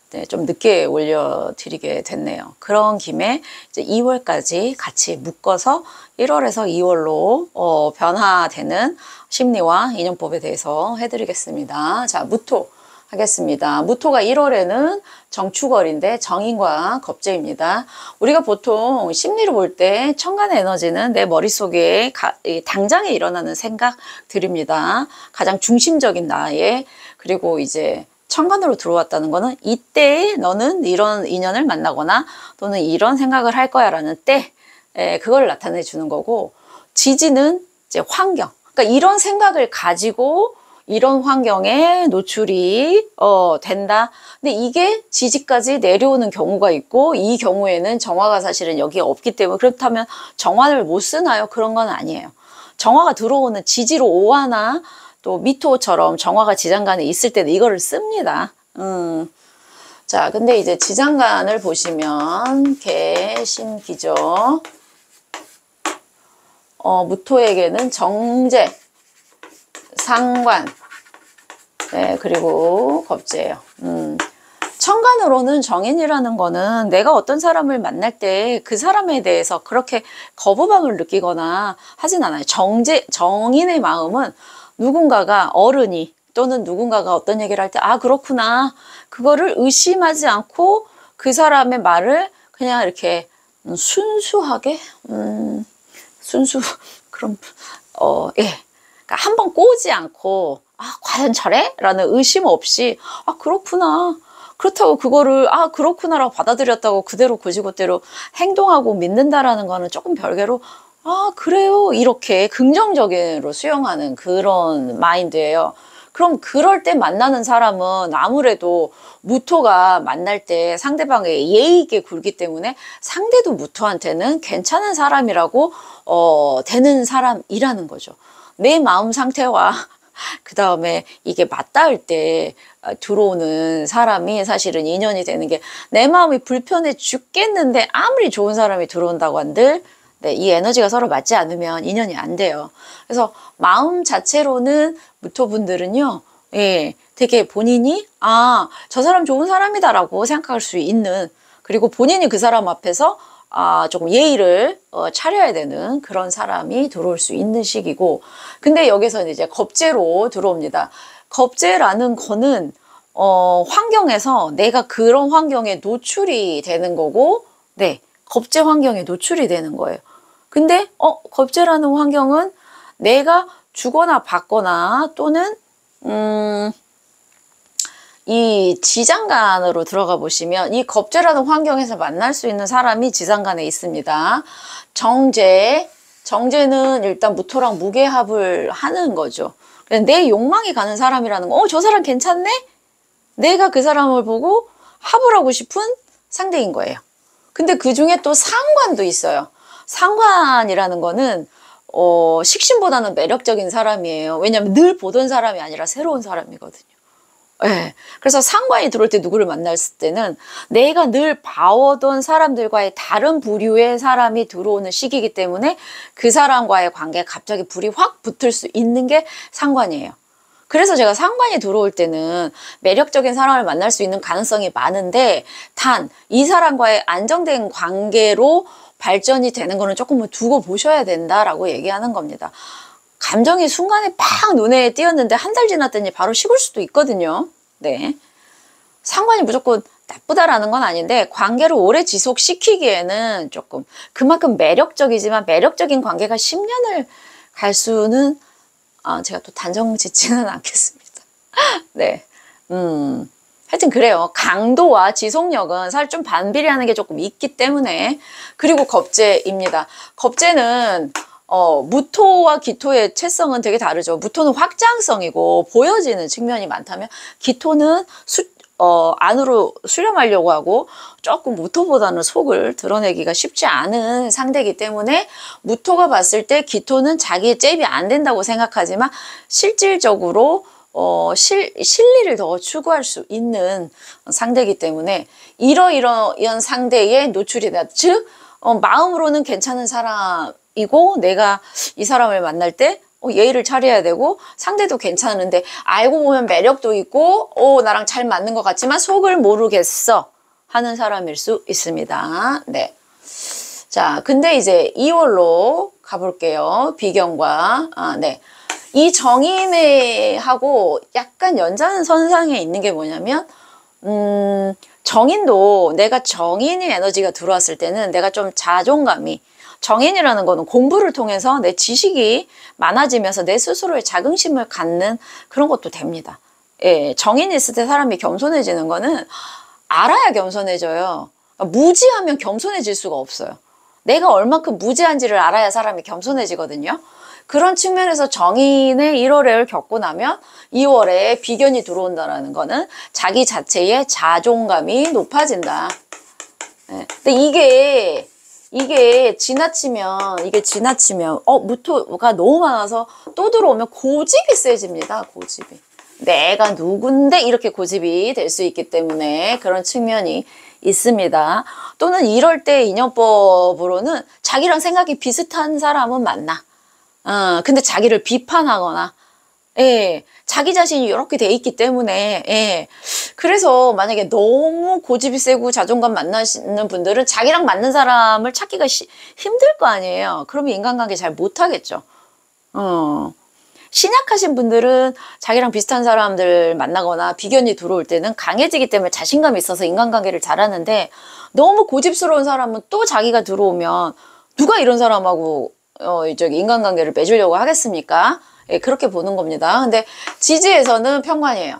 네, 좀 늦게 올려드리게 됐네요. 그런 김에 이제 2월까지 같이 묶어서 1월에서 2월로 변화되는 심리와 인연법에 대해서 해드리겠습니다. 자, 무토 하겠습니다. 무토가 1월에는 정축월인데 정인과 겁재입니다. 우리가 보통 심리를 볼 때 천간의 에너지는 내 머릿속에 당장에 일어나는 생각들입니다. 가장 중심적인 나의, 그리고 이제 천간으로 들어왔다는 거는 이때에 너는 이런 인연을 만나거나 또는 이런 생각을 할 거야 라는 때, 그걸 나타내 주는 거고, 지지는 이제 환경, 그러니까 이런 생각을 가지고 이런 환경에 노출이 된다. 근데 이게 지지까지 내려오는 경우가 있고, 이 경우에는 정화가 사실은 여기에 없기 때문에, 그렇다면 정화를 못 쓰나요? 그런 건 아니에요. 정화가 들어오는 지지로 오하나 또 미토처럼 정화가 지장간에 있을 때는 이거를 씁니다. 자, 근데 이제 지장간을 보시면 개신기죠. 무토에게는 정제, 상관, 네, 그리고 겁재예요. 천간으로는 정인이라는 거는 내가 어떤 사람을 만날 때 그 사람에 대해서 그렇게 거부감을 느끼거나 하진 않아요. 정인의 마음은 누군가가 어른이 또는 누군가가 어떤 얘기를 할 때 아 그렇구나 그거를 의심하지 않고 그 사람의 말을 그냥 이렇게 순수하게 그럼 예. 그러니까 한번 꼬지 않고 아 과연 저래? 라는 의심 없이 아 그렇구나 그렇다고 그거를 아 그렇구나라고 받아들였다고 그대로 곧이곧대로 행동하고 믿는다라는 거는 조금 별개로 아 그래요 이렇게 긍정적으로 수용하는 그런 마인드예요. 그럼 그럴 때 만나는 사람은 아무래도 무토가 만날 때 상대방의 예의 있게 굴기 때문에 상대도 무토한테는 괜찮은 사람이라고 되는 사람이라는 거죠. 내 마음 상태와 그 다음에 이게 맞닿을 때 들어오는 사람이 사실은 인연이 되는 게 내 마음이 불편해 죽겠는데 아무리 좋은 사람이 들어온다고 한들 네, 이 에너지가 서로 맞지 않으면 인연이 안 돼요. 그래서 마음 자체로는 무토분들은요, 예, 되게 본인이 아, 저 사람 좋은 사람이다라고 생각할 수 있는 그리고 본인이 그 사람 앞에서 조금 예의를 차려야 되는 그런 사람이 들어올 수 있는 시기고 근데 여기서는 이제 겁재로 들어옵니다. 겁재라는 거는 환경에서 내가 그런 환경에 노출이 되는 거고 네, 겁재 환경에 노출이 되는 거예요. 근데 겁재라는 환경은 내가 주거나 받거나 또는 이 지장간으로 들어가 보시면 이 겁재라는 환경에서 만날 수 있는 사람이 지장간에 있습니다. 정제는 일단 무토랑 무게합을 하는 거죠. 내 욕망이 가는 사람이라는 거, 저 사람 괜찮네? 내가 그 사람을 보고 합을 하고 싶은 상대인 거예요. 근데 그 중에 또 상관도 있어요. 상관이라는 거는 식신보다는 매력적인 사람이에요. 왜냐하면 늘 보던 사람이 아니라 새로운 사람이거든요. 네. 그래서 상관이 들어올 때 누구를 만났을 때는 내가 늘 봐오던 사람들과의 다른 부류의 사람이 들어오는 시기이기 때문에 그 사람과의 관계에 갑자기 불이 확 붙을 수 있는 게 상관이에요. 그래서 제가 상관이 들어올 때는 매력적인 사람을 만날 수 있는 가능성이 많은데 단 이 사람과의 안정된 관계로 발전이 되는 거는 조금은 두고 보셔야 된다라고 얘기하는 겁니다. 감정이 순간에 팍 눈에 띄었는데 한 달 지났더니 바로 식을 수도 있거든요. 네. 상관이 무조건 나쁘다라는 건 아닌데 관계를 오래 지속시키기에는 조금 그만큼 매력적이지만 매력적인 관계가 10년을 갈 수는 제가 또 단정 짓지는 않겠습니다. 네. 하여튼 그래요. 강도와 지속력은 사실 좀 반비례하는 게 조금 있기 때문에 그리고 겁재입니다. 겁재는 무토와 기토의 채성은 되게 다르죠. 무토는 확장성이고 보여지는 측면이 많다면 기토는 안으로 수렴하려고 하고 조금 무토보다는 속을 드러내기가 쉽지 않은 상대이기 때문에 무토가 봤을 때 기토는 자기의 잽이 안 된다고 생각하지만 실질적으로 실리를 더 추구할 수 있는 상대이기 때문에 이런 상대의 노출이 나 즉 마음으로는 괜찮은 사람이고 내가 이 사람을 만날 때 예의를 차려야 되고 상대도 괜찮은데 알고 보면 매력도 있고 나랑 잘 맞는 것 같지만 속을 모르겠어 하는 사람일 수 있습니다. 네. 자, 근데 이제 2월로 가볼게요. 비견과 네. 이 정인하고 약간 연장선상에 있는 게 뭐냐면 정인도 내가 정인의 에너지가 들어왔을 때는 내가 좀 자존감이 정인이라는 거는 공부를 통해서 내 지식이 많아지면서 내 스스로의 자긍심을 갖는 그런 것도 됩니다. 예, 정인이 있을 때 사람이 겸손해지는 거는 알아야 겸손해져요. 그러니까 무지하면 겸손해질 수가 없어요. 내가 얼마큼 무지한지를 알아야 사람이 겸손해지거든요. 그런 측면에서 정인의 1월을 겪고 나면 2월에 비견이 들어온다는 거는 자기 자체의 자존감이 높아진다. 네. 근데 이게 지나치면 무토가 너무 많아서 또 들어오면 고집이 세집니다. 고집이. 내가 누군데 이렇게 고집이 될 수 있기 때문에 그런 측면이 있습니다. 또는 이럴 때 인연법으로는 자기랑 생각이 비슷한 사람은 만나. 근데 자기를 비판하거나, 예, 자기 자신이 이렇게 돼 있기 때문에, 예, 그래서 만약에 너무 고집이 세고 자존감 만나시는 분들은 자기랑 맞는 사람을 찾기가 힘들 거 아니에요. 그러면 인간관계 잘 못하겠죠. 신약하신 분들은 자기랑 비슷한 사람들 만나거나 비견이 들어올 때는 강해지기 때문에 자신감이 있어서 인간관계를 잘하는데, 너무 고집스러운 사람은 또 자기가 들어오면 누가 이런 사람하고 인간관계를 맺으려고 하겠습니까? 예, 그렇게 보는 겁니다. 근데 지지에서는 편관이에요.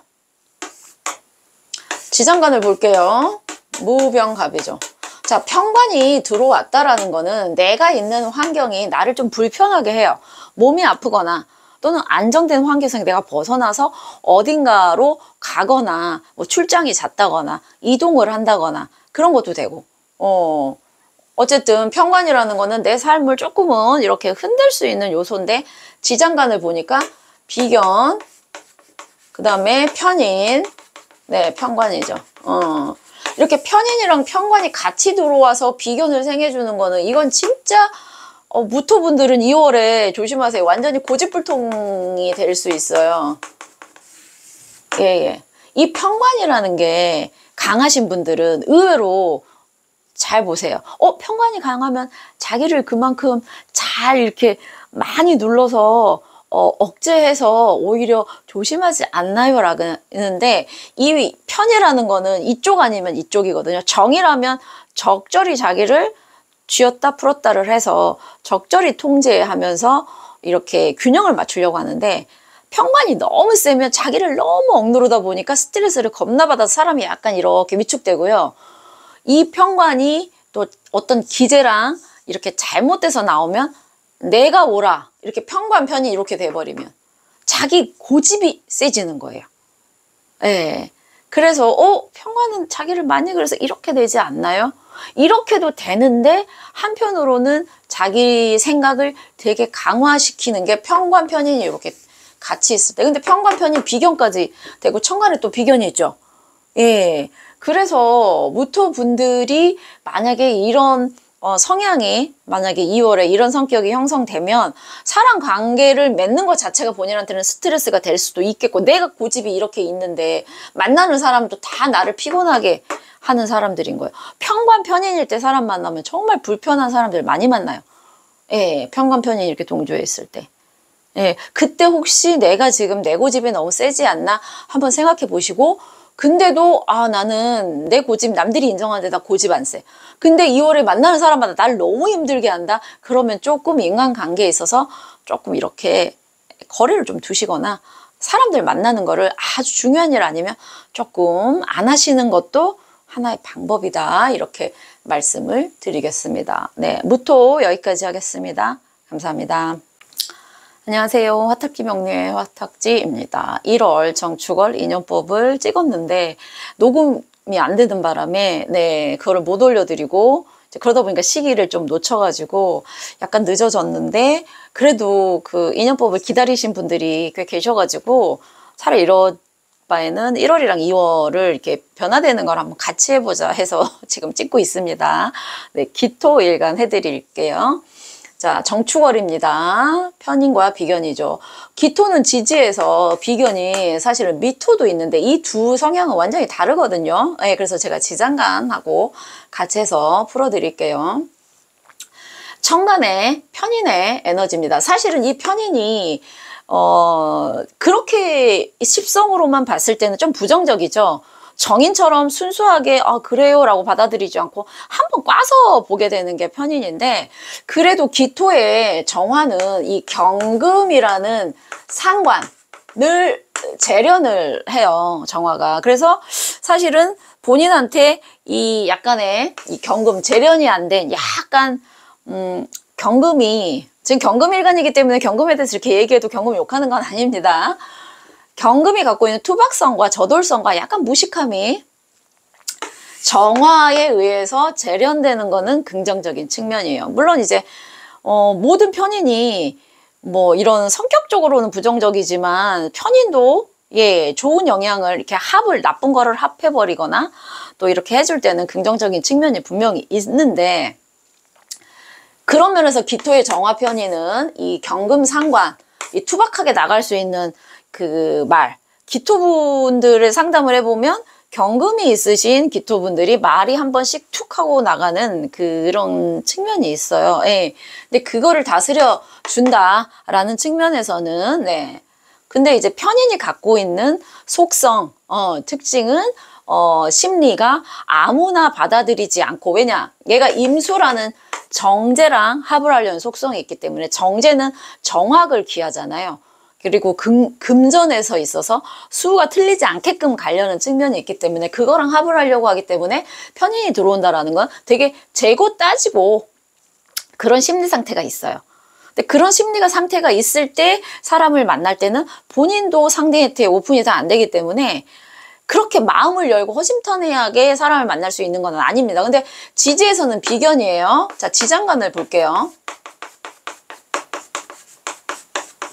지장간을 볼게요. 무병갑이죠. 자, 편관이 들어왔다라는 거는 내가 있는 환경이 나를 좀 불편하게 해요. 몸이 아프거나 또는 안정된 환경에서 내가 벗어나서 어딘가로 가거나 뭐 출장이 잦다거나 이동을 한다거나 그런 것도 되고, 어쨌든 편관이라는 거는 내 삶을 조금은 이렇게 흔들 수 있는 요소인데, 지장간을 보니까 비견, 그 다음에 편인, 네, 편관이죠. 이렇게 편인이랑 편관이 같이 들어와서 비견을 생해주는 거는, 이건 진짜 무토분들은 2월에 조심하세요. 완전히 고집불통이 될 수 있어요. 예. 이 편관이라는 게 강하신 분들은 의외로 잘 보세요. 편관이 강하면 자기를 그만큼 잘 이렇게 많이 눌러서 억제해서 오히려 조심하지 않나요? 라는데, 이 편이라는 거는 이쪽 아니면 이쪽이거든요. 정이라면 적절히 자기를 쥐었다 풀었다를 해서 적절히 통제하면서 이렇게 균형을 맞추려고 하는데, 편관이 너무 세면 자기를 너무 억누르다 보니까 스트레스를 겁나 받아서 사람이 약간 이렇게 위축되고요. 이 편관이 또 어떤 기제랑 이렇게 잘못돼서 나오면 내가 오라, 이렇게 편관 편이 이렇게 돼버리면 자기 고집이 세지는 거예요. 예. 그래서 편관은 자기를 많이 그래서 이렇게 되지 않나요? 이렇게도 되는데, 한편으로는 자기 생각을 되게 강화시키는 게 편관 편인이 이렇게 같이 있을 때. 근데 편관 편인 비견까지 되고 천간에 또 비견이 있죠. 예. 그래서 무토 분들이 만약에 이런 성향이 만약에 2월에 이런 성격이 형성되면 사람 관계를 맺는 것 자체가 본인한테는 스트레스가 될 수도 있겠고, 내가 고집이 이렇게 있는데 만나는 사람도 다 나를 피곤하게 하는 사람들인 거예요. 편관 편인일 때 사람 만나면 정말 불편한 사람들 많이 만나요. 예, 편관 편인 이렇게 동조해 있을 때. 예, 그때 혹시 내가 지금 내 고집이 너무 세지 않나 한번 생각해 보시고, 근데도 나는 내 고집 남들이 인정하는데 나 고집 안 세. 근데 2월에 만나는 사람마다 날 너무 힘들게 한다? 그러면 조금 인간관계에 있어서 조금 이렇게 거리를 좀 두시거나, 사람들 만나는 거를 아주 중요한 일 아니면 조금 안 하시는 것도 하나의 방법이다. 이렇게 말씀을 드리겠습니다. 네, 무토 여기까지 하겠습니다. 감사합니다. 안녕하세요. 화탁지 명리의 화탁지입니다. 1월 정축월 인연법을 찍었는데 녹음이 안 되는 바람에 그거를 못 올려드리고, 그러다 보니까 시기를 좀 놓쳐가지고 약간 늦어졌는데, 그래도 그 인연법을 기다리신 분들이 꽤 계셔가지고 차라리 이럴 바에는 1월이랑 2월을 이렇게 변화되는 걸 한번 같이 해보자 해서 지금 찍고 있습니다. 네, 기토일간 해드릴게요. 자, 정축월입니다. 편인과 비견이죠. 기토는 지지에서 비견이 사실은 미토도 있는데 이 두 성향은 완전히 다르거든요. 네, 그래서 제가 지장간하고 같이 해서 풀어드릴게요. 천간의 편인의 에너지입니다. 사실은 이 편인이 그렇게 십성으로만 봤을 때는 좀 부정적이죠. 정인처럼 순수하게 그래요 라고 받아들이지 않고 한번 꽈서 보게 되는 게 편인인데, 그래도 기토의 정화는 이 경금이라는 상관을 재련을 해요, 정화가. 그래서 사실은 본인한테 이 약간의 이 경금 재련이 안 된 약간 경금이, 지금 경금일간이기 때문에 경금에 대해서 이렇게 얘기해도 경금 욕하는 건 아닙니다. 경금이 갖고 있는 투박성과 저돌성과 약간 무식함이 정화에 의해서 재련되는 거는 긍정적인 측면이에요. 물론 이제 모든 편인이 뭐 이런 성격적으로는 부정적이지만, 편인도 좋은 영향을 이렇게 나쁜 거를 합해버리거나 또 이렇게 해줄 때는 긍정적인 측면이 분명히 있는데, 그런 면에서 기토의 정화 편인은 이 경금 상관, 이 투박하게 나갈 수 있는 기토분들의 상담을 해보면 경금이 있으신 기토분들이 말이 한 번씩 툭 하고 나가는 그런 측면이 있어요. 예. 근데 그거를 다스려 준다라는 측면에서는, 네. 근데 이제 편인이 갖고 있는 속성, 특징은, 심리가 아무나 받아들이지 않고, 왜냐? 얘가 임수라는 정제랑 합을 하려는 속성이 있기 때문에, 정제는 정확을 귀하잖아요. 그리고 금전에서 있어서 수가 틀리지 않게끔 가려는 측면이 있기 때문에 그거랑 합을 하려고 하기 때문에 편인이 들어온다라는 건 되게 재고 따지고 그런 심리 상태가 있어요. 근데 그런 심리가 상태가 있을 때 사람을 만날 때는 본인도 상대한테 오픈이 다 안 되기 때문에 그렇게 마음을 열고 허심탄회하게 사람을 만날 수 있는 건 아닙니다. 근데 지지에서는 비견이에요. 자, 지장간을 볼게요.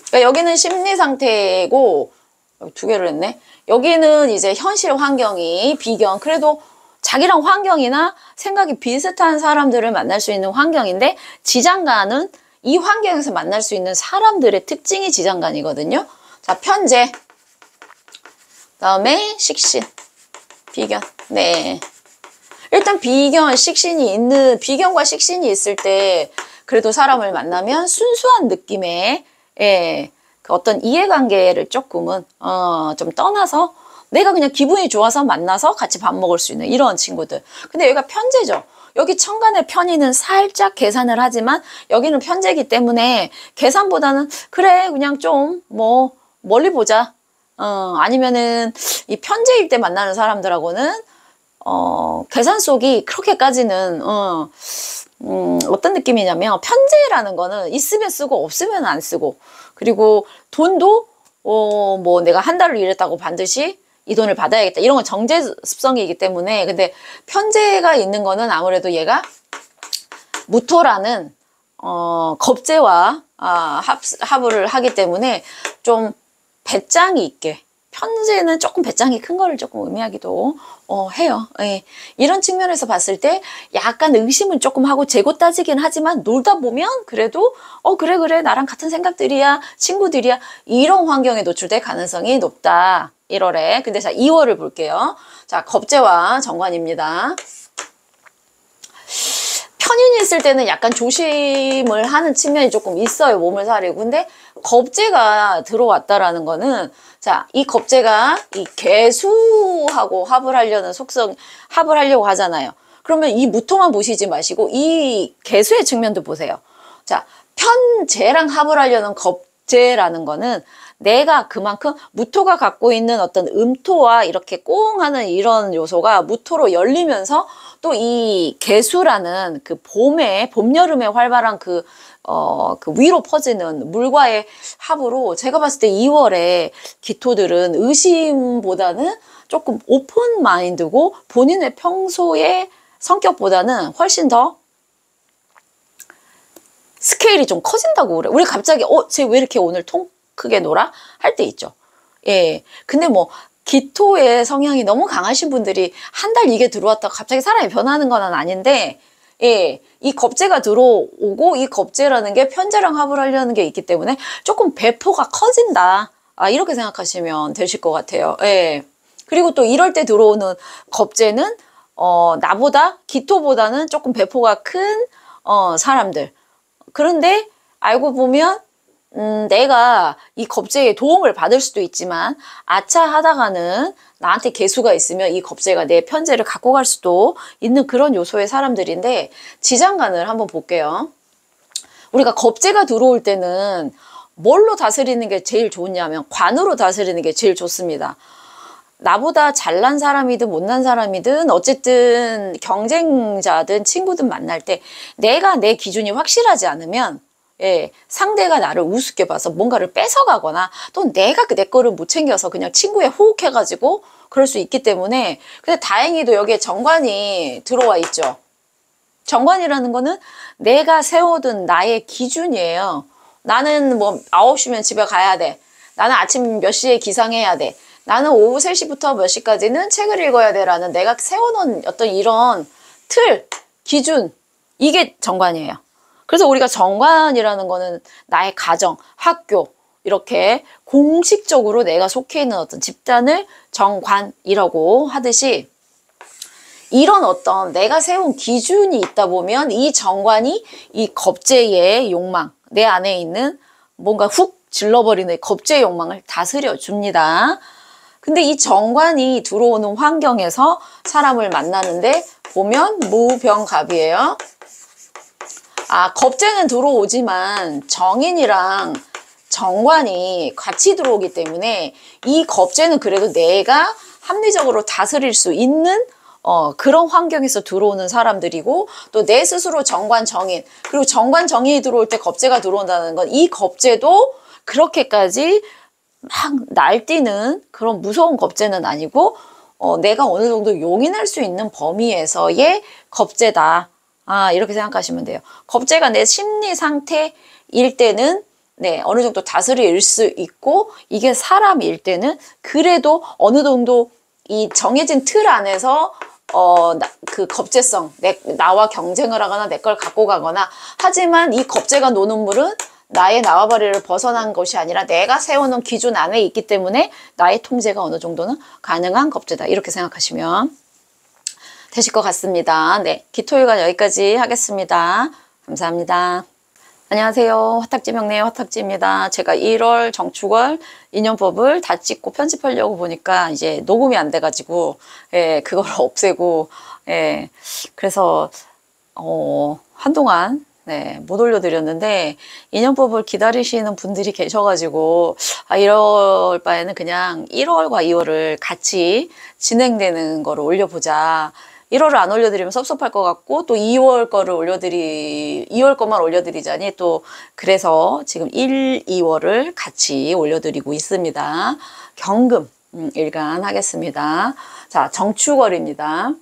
그러니까 여기는 심리 상태고, 두 개를 했네. 여기는 이제 현실 환경이 비견. 그래도 자기랑 환경이나 생각이 비슷한 사람들을 만날 수 있는 환경인데, 지장간은 이 환경에서 만날 수 있는 사람들의 특징이 지장간이거든요. 자, 편재. 다음에 식신. 비견. 네. 일단 비견, 식신이 있는, 비견과 식신이 있을 때, 그래도 사람을 만나면 순수한 느낌의 예, 그 어떤 이해관계를 조금은 좀 떠나서 내가 그냥 기분이 좋아서 만나서 같이 밥 먹을 수 있는 이런 친구들. 근데 여기가 편재죠. 여기 천간의 편의는 살짝 계산을 하지만 여기는 편재이기 때문에 계산보다는 그래 그냥 좀 뭐 멀리 보자. 아니면은 이 편재일 때 만나는 사람들하고는 계산 속이 그렇게까지는 어떤 느낌이냐면 편재라는 거는 있으면 쓰고 없으면 안 쓰고 그리고 돈도 뭐 내가 한 달을 일했다고 반드시 이 돈을 받아야겠다 이런 건 정제 습성이기 때문에 근데 편재가 있는 거는 아무래도 얘가 무토라는 겁재와 합을 하기 때문에 좀 배짱이 있게 편재는 조금 배짱이 큰 거를 조금 의미하기도 해요. 예. 이런 측면에서 봤을 때 약간 의심은 조금 하고 재고 따지긴 하지만 놀다 보면 그래도 그래 나랑 같은 생각들이야 친구들이야 이런 환경에 노출될 가능성이 높다. 1월에. 근데 자 2월을 볼게요. 자 겁재와 정관입니다. 편인이 있을 때는 약간 조심을 하는 측면이 조금 있어요. 몸을 사리고. 근데 겁재가 들어왔다라는 거는 자, 이 겁재가 이 개수하고 합을 하려는 속성, 합을 하려고 하잖아요. 그러면 이 무토만 보시지 마시고 이 개수의 측면도 보세요. 자, 편재랑 합을 하려는 겁재라는 거는 내가 그만큼 무토가 갖고 있는 어떤 음토와 이렇게 꽁 하는 이런 요소가 무토로 열리면서 또 이 개수라는 그 봄, 여름에 활발한 그 위로 퍼지는 물과의 합으로 제가 봤을 때 2월에 기토들은 의심보다는 조금 오픈 마인드고 본인의 평소의 성격보다는 훨씬 더 스케일이 좀 커진다고 그래. 우리 갑자기 쟤 왜 이렇게 오늘 통 크게 놀아? 할 때 있죠. 예. 근데 뭐 기토의 성향이 너무 강하신 분들이 한 달 이게 들어왔다가 갑자기 사람이 변하는 건 아닌데 예, 이 겁재가 들어오고 이 겁재라는 게 편재랑 합을 하려는 게 있기 때문에 조금 배포가 커진다. 이렇게 생각하시면 되실 것 같아요. 예. 그리고 또 이럴 때 들어오는 겁재는 나보다 기토보다는 조금 배포가 큰 사람들. 그런데 알고 보면 내가 이 겁재의 도움을 받을 수도 있지만 아차 하다가는 나한테 개수가 있으면 이 겁재가 내 편재를 갖고 갈 수도 있는 그런 요소의 사람들인데 지장간을 한번 볼게요. 우리가 겁재가 들어올 때는 뭘로 다스리는 게 제일 좋냐면 관으로 다스리는 게 제일 좋습니다. 나보다 잘난 사람이든 못난 사람이든 어쨌든 경쟁자든 친구든 만날 때 내가 내 기준이 확실하지 않으면 예, 상대가 나를 우습게 봐서 뭔가를 뺏어가거나 또 내가 내 거를 못 챙겨서 그냥 친구에 호흡해가지고 그럴 수 있기 때문에 근데 다행히도 여기에 정관이 들어와 있죠. 정관이라는 거는 내가 세워둔 나의 기준이에요. 나는 뭐 9시면 집에 가야 돼. 나는 아침 몇 시에 기상해야 돼. 나는 오후 3시부터 몇 시까지는 책을 읽어야 돼 라는 내가 세워놓은 어떤 이런 틀, 기준 이게 정관이에요. 그래서 우리가 정관이라는 거는 나의 가정, 학교 이렇게 공식적으로 내가 속해 있는 어떤 집단을 정관이라고 하듯이 이런 어떤 내가 세운 기준이 있다 보면 이 정관이 이 겁재의 욕망, 내 안에 있는 뭔가 훅 질러버리는 겁재의 욕망을 다스려 줍니다. 근데 이 정관이 들어오는 환경에서 사람을 만나는데 보면 무병갑이에요. 겁재는 들어오지만 정인이랑 정관이 같이 들어오기 때문에 이 겁재는 그래도 내가 합리적으로 다스릴 수 있는 그런 환경에서 들어오는 사람들이고, 또 내 스스로 정관 정인, 그리고 정관 정인이 들어올 때 겁재가 들어온다는 건 이 겁재도 그렇게까지 막 날뛰는 그런 무서운 겁재는 아니고 내가 어느 정도 용인할 수 있는 범위에서의 겁재다. 이렇게 생각하시면 돼요. 겁재가 내 심리 상태일 때는 어느 정도 다스릴 수 있고, 이게 사람일 때는 그래도 어느 정도 이 정해진 틀 안에서 그 겁재성, 나와 경쟁을 하거나 내 걸 갖고 가거나, 하지만 이 겁재가 노는 물은 나의 나와바리를 벗어난 것이 아니라 내가 세워놓은 기준 안에 있기 때문에 나의 통제가 어느 정도는 가능한 겁재다. 이렇게 생각하시면 되실 것 같습니다. 기토일관 여기까지 하겠습니다. 감사합니다. 안녕하세요. 화탁지명래의 화탁지입니다. 제가 1월 정축월 인연법을 다 찍고 편집하려고 보니까 이제 녹음이 안 돼가지고, 그걸 없애고, 그래서, 한동안, 못 올려드렸는데, 인연법을 기다리시는 분들이 계셔가지고, 이럴 바에는 그냥 1월과 2월을 같이 진행되는 거를 올려보자. 1월을 안 올려드리면 섭섭할 것 같고, 또 2월 것만 올려드리자니 또 그래서 지금 1, 2월을 같이 올려드리고 있습니다. 경금 일간 하겠습니다. 자, 정축월입니다.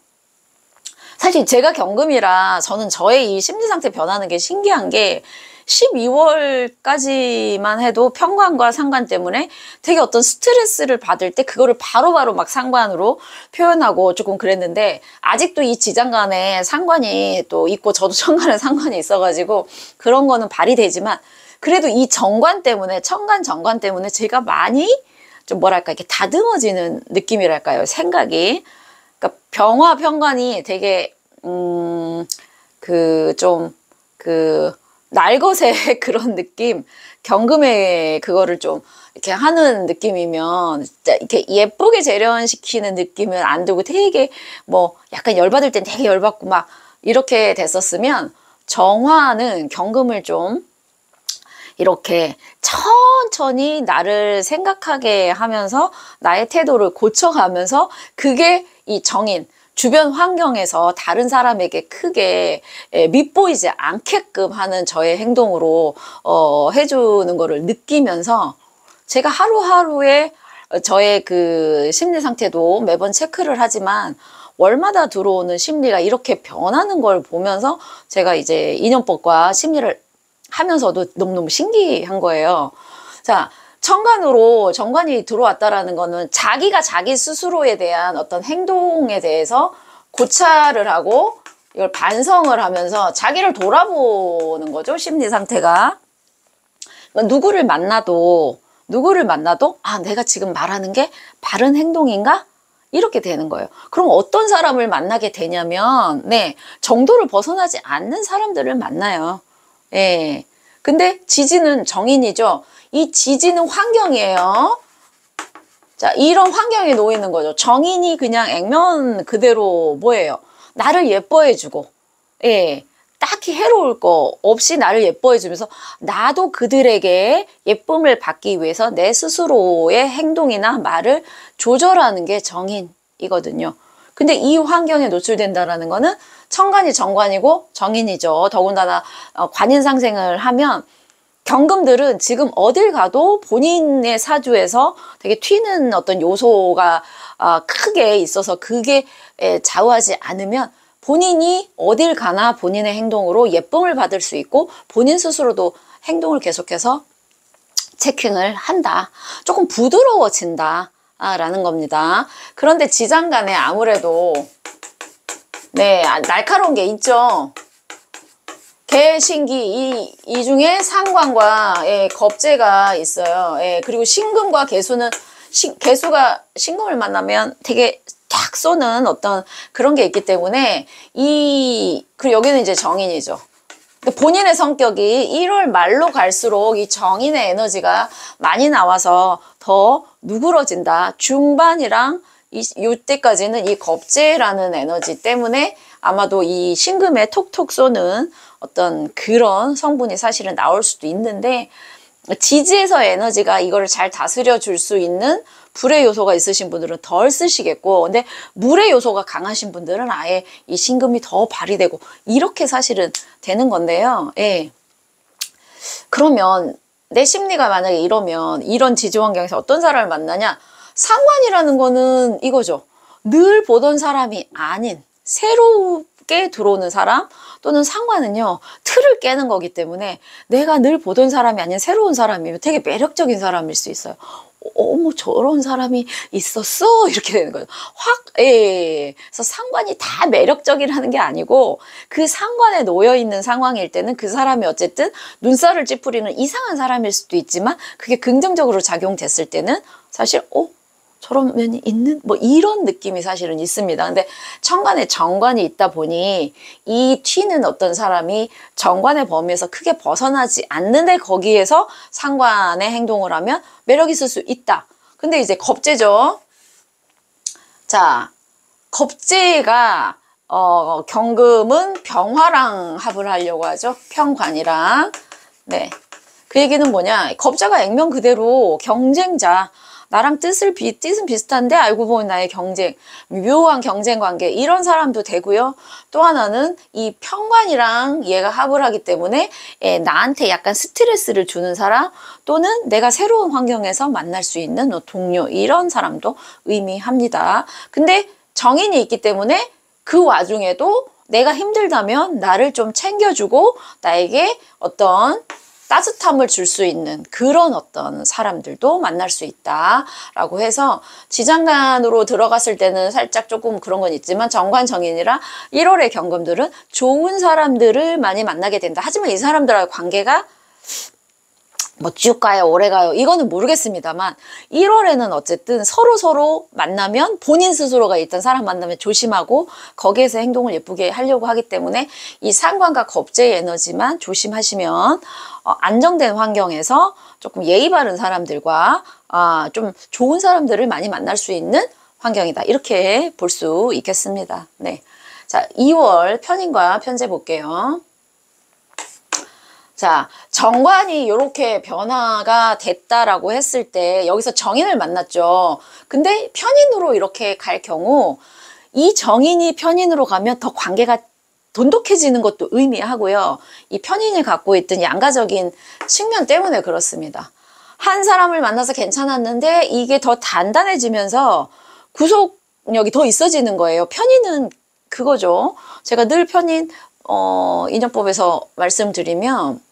사실 제가 경금이라 저는 저의 이 심리 상태 변하는 게 신기한 게 12월까지만 해도 편관과 상관 때문에 되게 어떤 스트레스를 받을 때 그거를 바로바로 막 상관으로 표현하고 조금 그랬는데, 아직도 이 지장간에 상관이 또 있고 저도 천간에 상관이 있어가지고 그런 거는 발휘되지만, 그래도 이 정관 때문에, 천간 정관 때문에 제가 많이 좀 뭐랄까 이렇게 다듬어지는 느낌이랄까요, 생각이. 그러니까 병화 편관이 되게 날것의 그런 느낌, 경금의 그거를 좀 이렇게 하는 느낌이면 진짜 이렇게 예쁘게 재련시키는 느낌은 안 들고 되게 뭐 약간 열받을 땐 되게 열받고 막 이렇게 됐었으면, 정화는 경금을 좀 이렇게 천천히 나를 생각하게 하면서 나의 태도를 고쳐가면서, 그게 이 정인, 주변 환경에서 다른 사람에게 크게 밉보이지 않게끔 하는 저의 행동으로 해주는 거를 느끼면서, 제가 하루하루의 저의 그 심리 상태도 매번 체크를 하지만 월마다 들어오는 심리가 이렇게 변하는 걸 보면서 제가 이제 인연법과 심리를 하면서도 너무너무 신기한 거예요. 자, 천간으로 정관이 들어왔다라는 거는 자기가 자기 스스로에 대한 어떤 행동에 대해서 고찰을 하고 이걸 반성을 하면서 자기를 돌아보는 거죠, 심리 상태가. 그러니까 누구를 만나도 내가 지금 말하는 게 바른 행동인가? 이렇게 되는 거예요. 그럼 어떤 사람을 만나게 되냐면, 정도를 벗어나지 않는 사람들을 만나요. 근데 지지는 정인이죠. 이 지지는 환경이에요. 자, 이런 환경에 놓이는 거죠. 정인이 그냥 액면 그대로 뭐예요? 나를 예뻐해주고, 딱히 해로울 거 없이 나를 예뻐해주면서 나도 그들에게 예쁨을 받기 위해서 내 스스로의 행동이나 말을 조절하는 게 정인이거든요. 근데 이 환경에 노출된다라는 거는 천간이 정관이고 정인이죠. 더군다나 관인상생을 하면 경금들은 지금 어딜 가도 본인의 사주에서 되게 튀는 어떤 요소가 크게 있어서 그게 좌우하지 않으면 본인이 어딜 가나 본인의 행동으로 예쁨을 받을 수 있고 본인 스스로도 행동을 계속해서 체킹을 한다. 조금 부드러워진다 라는 겁니다. 그런데 지장간에 아무래도 날카로운 게 있죠. 대신기 이 중에 상관과 예, 겁재가 있어요. 예, 그리고 신금과 개수는 개수가 신금을 만나면 되게 탁 쏘는 어떤 그런 게 있기 때문에 그리고 여기는 이제 정인이죠. 본인의 성격이 1월 말로 갈수록 이 정인의 에너지가 많이 나와서 더 누그러진다. 중반이랑 이때까지는 이 겁재라는 에너지 때문에 아마도 이 신금에 톡톡 쏘는 어떤 그런 성분이 사실은 나올 수도 있는데, 지지에서 에너지가 이거를 잘 다스려 줄 수 있는 불의 요소가 있으신 분들은 덜 쓰시겠고, 근데 물의 요소가 강하신 분들은 아예 이 신금이 더 발휘되고 이렇게 사실은 되는 건데요. 예. 그러면 내 심리가 만약에 이러면 이런 지지 환경에서 어떤 사람을 만나냐? 상관이라는 거는 이거죠. 늘 보던 사람이 아닌 새롭게 들어오는 사람, 또는 상관은요 틀을 깨는 거기 때문에 내가 늘 보던 사람이 아닌 새로운 사람이면 되게 매력적인 사람일 수 있어요. 어머 저런 사람이 있었어? 이렇게 되는 거예요. 확, 예. 그래서 상관이 다 매력적이라는 게 아니고 그 상관에 놓여 있는 상황일 때는 그 사람이 어쨌든 눈살을 찌푸리는 이상한 사람일 수도 있지만 그게 긍정적으로 작용됐을 때는 사실 저런 면이 있는? 뭐 이런 느낌이 사실은 있습니다. 근데 천간에 정관이 있다 보니 이 튀는 어떤 사람이 정관의 범위에서 크게 벗어나지 않는데 거기에서 상관의 행동을 하면 매력 있을 수 있다. 근데 이제 겁재죠. 자, 겁재가 경금은 병화랑 합을 하려고 하죠. 평관이랑. 네. 그 얘기는 뭐냐? 겁재가 액면 그대로 경쟁자. 나랑 뜻은 비슷한데 알고 보니 나의 경쟁, 묘한 경쟁 관계 이런 사람도 되고요. 또 하나는 이 평관이랑 얘가 합을 하기 때문에 나한테 약간 스트레스를 주는 사람, 또는 내가 새로운 환경에서 만날 수 있는 동료 이런 사람도 의미합니다. 근데 정인이 있기 때문에 그 와중에도 내가 힘들다면 나를 좀 챙겨주고 나에게 어떤 따뜻함을 줄 수 있는 그런 어떤 사람들도 만날 수 있다라고 해서, 지장간으로 들어갔을 때는 살짝 조금 그런 건 있지만 정관 정인이라 1월의 경금들은 좋은 사람들을 많이 만나게 된다. 하지만 이 사람들과의 관계가 뭐 쭉 가요, 오래 가요, 이거는 모르겠습니다만 1월에는 어쨌든 서로 만나면 본인 스스로가 일단 사람 만나면 조심하고 거기에서 행동을 예쁘게 하려고 하기 때문에 이 상관과 겁재의 에너지만 조심하시면 안정된 환경에서 조금 예의 바른 사람들과 좀 좋은 사람들을 많이 만날 수 있는 환경이다. 이렇게 볼 수 있겠습니다. 네. 자, 2월 편인과 편제 볼게요. 자, 정관이 이렇게 변화가 됐다라고 했을 때 여기서 정인을 만났죠. 근데 편인으로 이렇게 갈 경우 이 정인이 편인으로 가면 더 관계가 돈독해지는 것도 의미하고요. 이 편인이 갖고 있던 양가적인 측면 때문에 그렇습니다. 한 사람을 만나서 괜찮았는데 이게 더 단단해지면서 구속력이 더 있어지는 거예요. 편인은 그거죠. 제가 늘 편인 인연법에서 말씀드리면,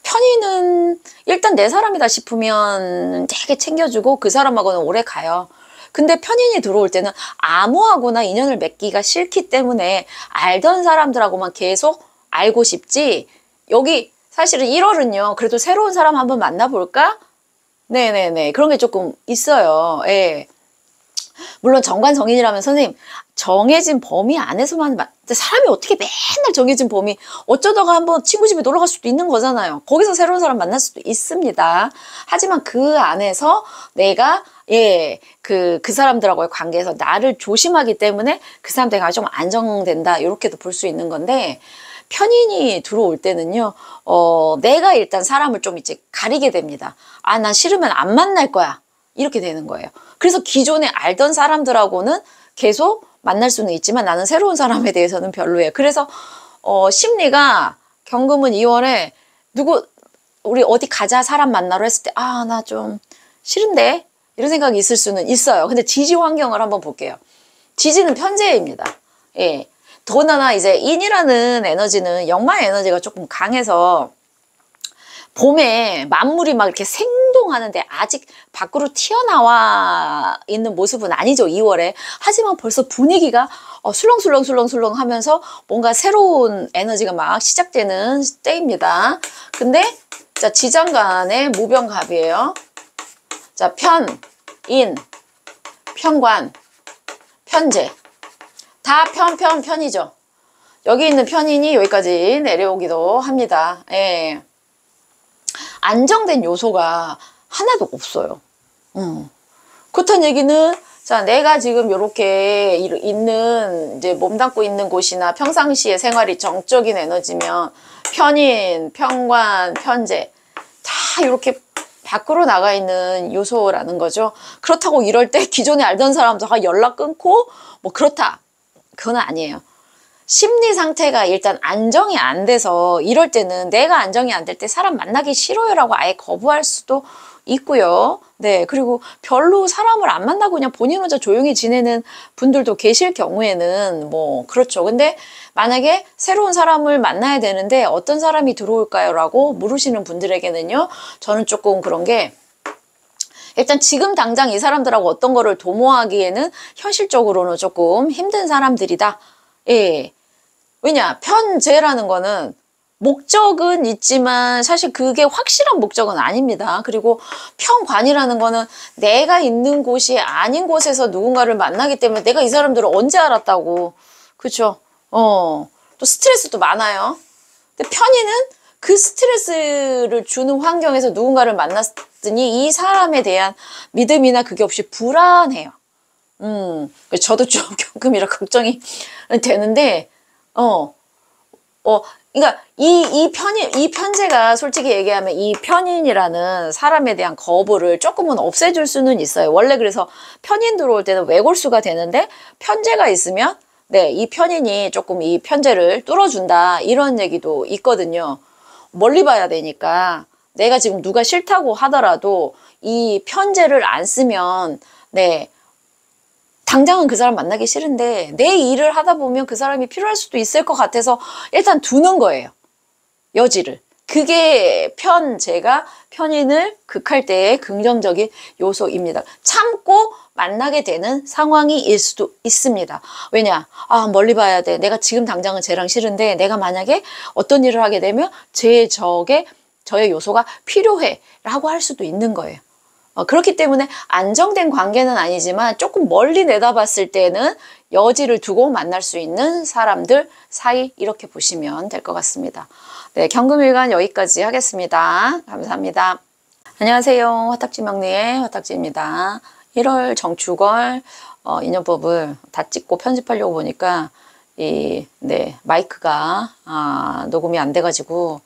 편인은 일단 내 사람이다 싶으면 되게 챙겨주고 그 사람하고는 오래 가요. 근데 편인이 들어올 때는 아무하고나 인연을 맺기가 싫기 때문에 알던 사람들하고만 계속 알고 싶지, 여기 사실은 1월은요 그래도 새로운 사람 한번 만나볼까? 네네네, 그런 게 조금 있어요. 예. 물론 정관 정인이라면 선생님 정해진 범위 안에서만 사람이 어떻게 맨날 정해진 범위, 어쩌다가 한번 친구 집에 놀러 갈 수도 있는 거잖아요. 거기서 새로운 사람 만날 수도 있습니다. 하지만 그 안에서 내가 그 사람들하고의 관계에서 나를 조심하기 때문에 그 사람들과 좀 안정된다, 이렇게도 볼 수 있는 건데, 편인이 들어올 때는요 내가 일단 사람을 좀 이제 가리게 됩니다. 난 싫으면 안 만날 거야, 이렇게 되는 거예요. 그래서 기존에 알던 사람들하고는 계속 만날 수는 있지만 나는 새로운 사람에 대해서는 별로예요. 그래서 심리가 경금은 2월에 우리 어디 가자 사람 만나러 했을 때 나 좀 싫은데 이런 생각이 있을 수는 있어요. 근데 지지 환경을 한번 볼게요. 지지는 편재입니다. 예. 더군다나 이제 인이라는 에너지는 역마의 에너지가 조금 강해서 봄에 만물이 막 이렇게 행동하는데 아직 밖으로 튀어나와 있는 모습은 아니죠, 2월에. 하지만 벌써 분위기가 술렁술렁 하면서 뭔가 새로운 에너지가 막 시작되는 때입니다. 근데 자, 지장간의 무병갑이에요. 자, 편, 인, 편관, 편재. 다 편이죠. 여기 있는 편인이 여기까지 내려오기도 합니다. 예. 안정된 요소가 하나도 없어요. 그렇다는 얘기는, 자, 내가 지금 이렇게 있는, 이제 몸담고 있는 곳이나 평상시의 생활이 정적인 에너지면 편인, 편관, 편재 다 이렇게 밖으로 나가 있는 요소라는 거죠. 그렇다고 이럴 때 기존에 알던 사람들과 연락 끊고 뭐 그렇다. 그건 아니에요. 심리 상태가 일단 안정이 안 돼서 이럴 때는 내가 안정이 안 될 때 사람 만나기 싫어요라고 아예 거부할 수도 있고요. 네, 그리고 별로 사람을 안 만나고 그냥 본인 혼자 조용히 지내는 분들도 계실 경우에는 뭐 그렇죠. 근데 만약에 새로운 사람을 만나야 되는데 어떤 사람이 들어올까요? 라고 물으시는 분들에게는요, 저는 조금 그런 게, 일단 지금 당장 이 사람들하고 어떤 거를 도모하기에는 현실적으로는 조금 힘든 사람들이다. 예. 왜냐, 편재라는 거는 목적은 있지만 사실 그게 확실한 목적은 아닙니다. 그리고 편관이라는 거는 내가 있는 곳이 아닌 곳에서 누군가를 만나기 때문에 내가 이 사람들을 언제 알았다고. 그쵸? 또 스트레스도 많아요. 근데 편의는 그 스트레스를 주는 환경에서 누군가를 만났더니 이 사람에 대한 믿음이나 그게 없이 불안해요. 저도 좀 경금이라 걱정이 되는데, 그러니까 이 편제가 솔직히 얘기하면 이 편인이라는 사람에 대한 거부를 조금은 없애줄 수는 있어요. 원래 그래서 편인 들어올 때는 외골수가 되는데 편제가 있으면 네, 이 편인이 조금 이 편제를 뚫어준다 이런 얘기도 있거든요. 멀리 봐야 되니까 내가 지금 누가 싫다고 하더라도 이 편제를 안 쓰면 네, 당장은 그 사람 만나기 싫은데 내 일을 하다 보면 그 사람이 필요할 수도 있을 것 같아서 일단 두는 거예요. 여지를. 그게 편제가 편인을 극할 때의 긍정적인 요소입니다. 참고 만나게 되는 상황일 수도 있습니다. 왜냐? 멀리 봐야 돼. 내가 지금 당장은 쟤랑 싫은데 내가 만약에 어떤 일을 하게 되면 저의 요소가 필요해 라고 할 수도 있는 거예요. 그렇기 때문에 안정된 관계는 아니지만 조금 멀리 내다봤을 때는 여지를 두고 만날 수 있는 사람들 사이 이렇게 보시면 될 것 같습니다. 네, 경금일간 여기까지 하겠습니다. 감사합니다. 안녕하세요. 화탁지명리의 화탁지입니다. 1월 정축월 인연법을 다 찍고 편집하려고 보니까 마이크가 녹음이 안 돼가지고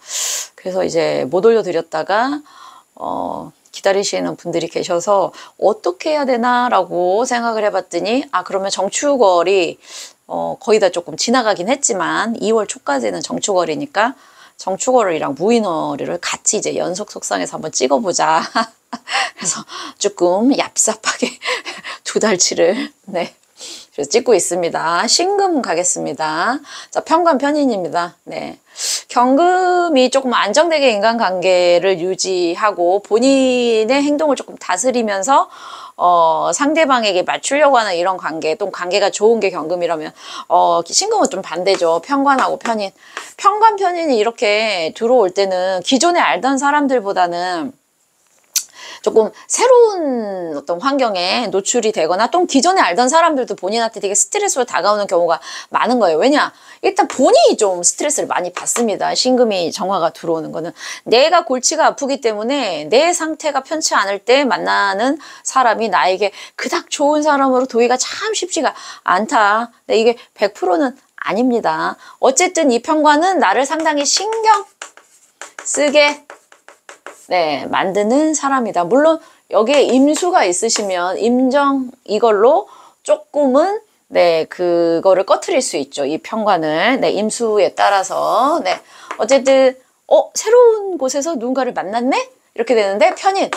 그래서 이제 못 올려드렸다가 기다리시는 분들이 계셔서 어떻게 해야 되나라고 생각을 해봤더니 그러면 정축월이 거의 다 조금 지나가긴 했지만 2월 초까지는 정축월이니까 정축월이랑 무인월을 같이 이제 연속 속상에서 한번 찍어보자. 그래서 조금 얍삽하게 2달치를 그래서 찍고 있습니다. 신금 가겠습니다. 자, 편관 편인입니다. 네. 경금이 조금 안정되게 인간관계를 유지하고 본인의 행동을 조금 다스리면서 상대방에게 맞추려고 하는 이런 관계, 또 관계가 좋은 게 경금이라면 신금은 좀 반대죠. 편관하고 편인. 편관 편인이 이렇게 들어올 때는 기존에 알던 사람들보다는 조금 새로운 어떤 환경에 노출이 되거나 또 기존에 알던 사람들도 본인한테 되게 스트레스로 다가오는 경우가 많은 거예요. 왜냐? 일단 본인이 좀 스트레스를 많이 받습니다. 신금이 정화가 들어오는 거는. 내가 골치가 아프기 때문에 내 상태가 편치 않을 때 만나는 사람이 나에게 그닥 좋은 사람으로 도기가 참 쉽지가 않다. 근데 이게 100%는 아닙니다. 어쨌든 이 편관은 나를 상당히 신경 쓰게 만드는 사람이다. 물론 여기에 임수가 있으시면 임정 이걸로 조금은 그거를 꺼트릴 수 있죠. 이 편관을. 임수에 따라서. 어쨌든 새로운 곳에서 누군가를 만났네? 이렇게 되는데 편인.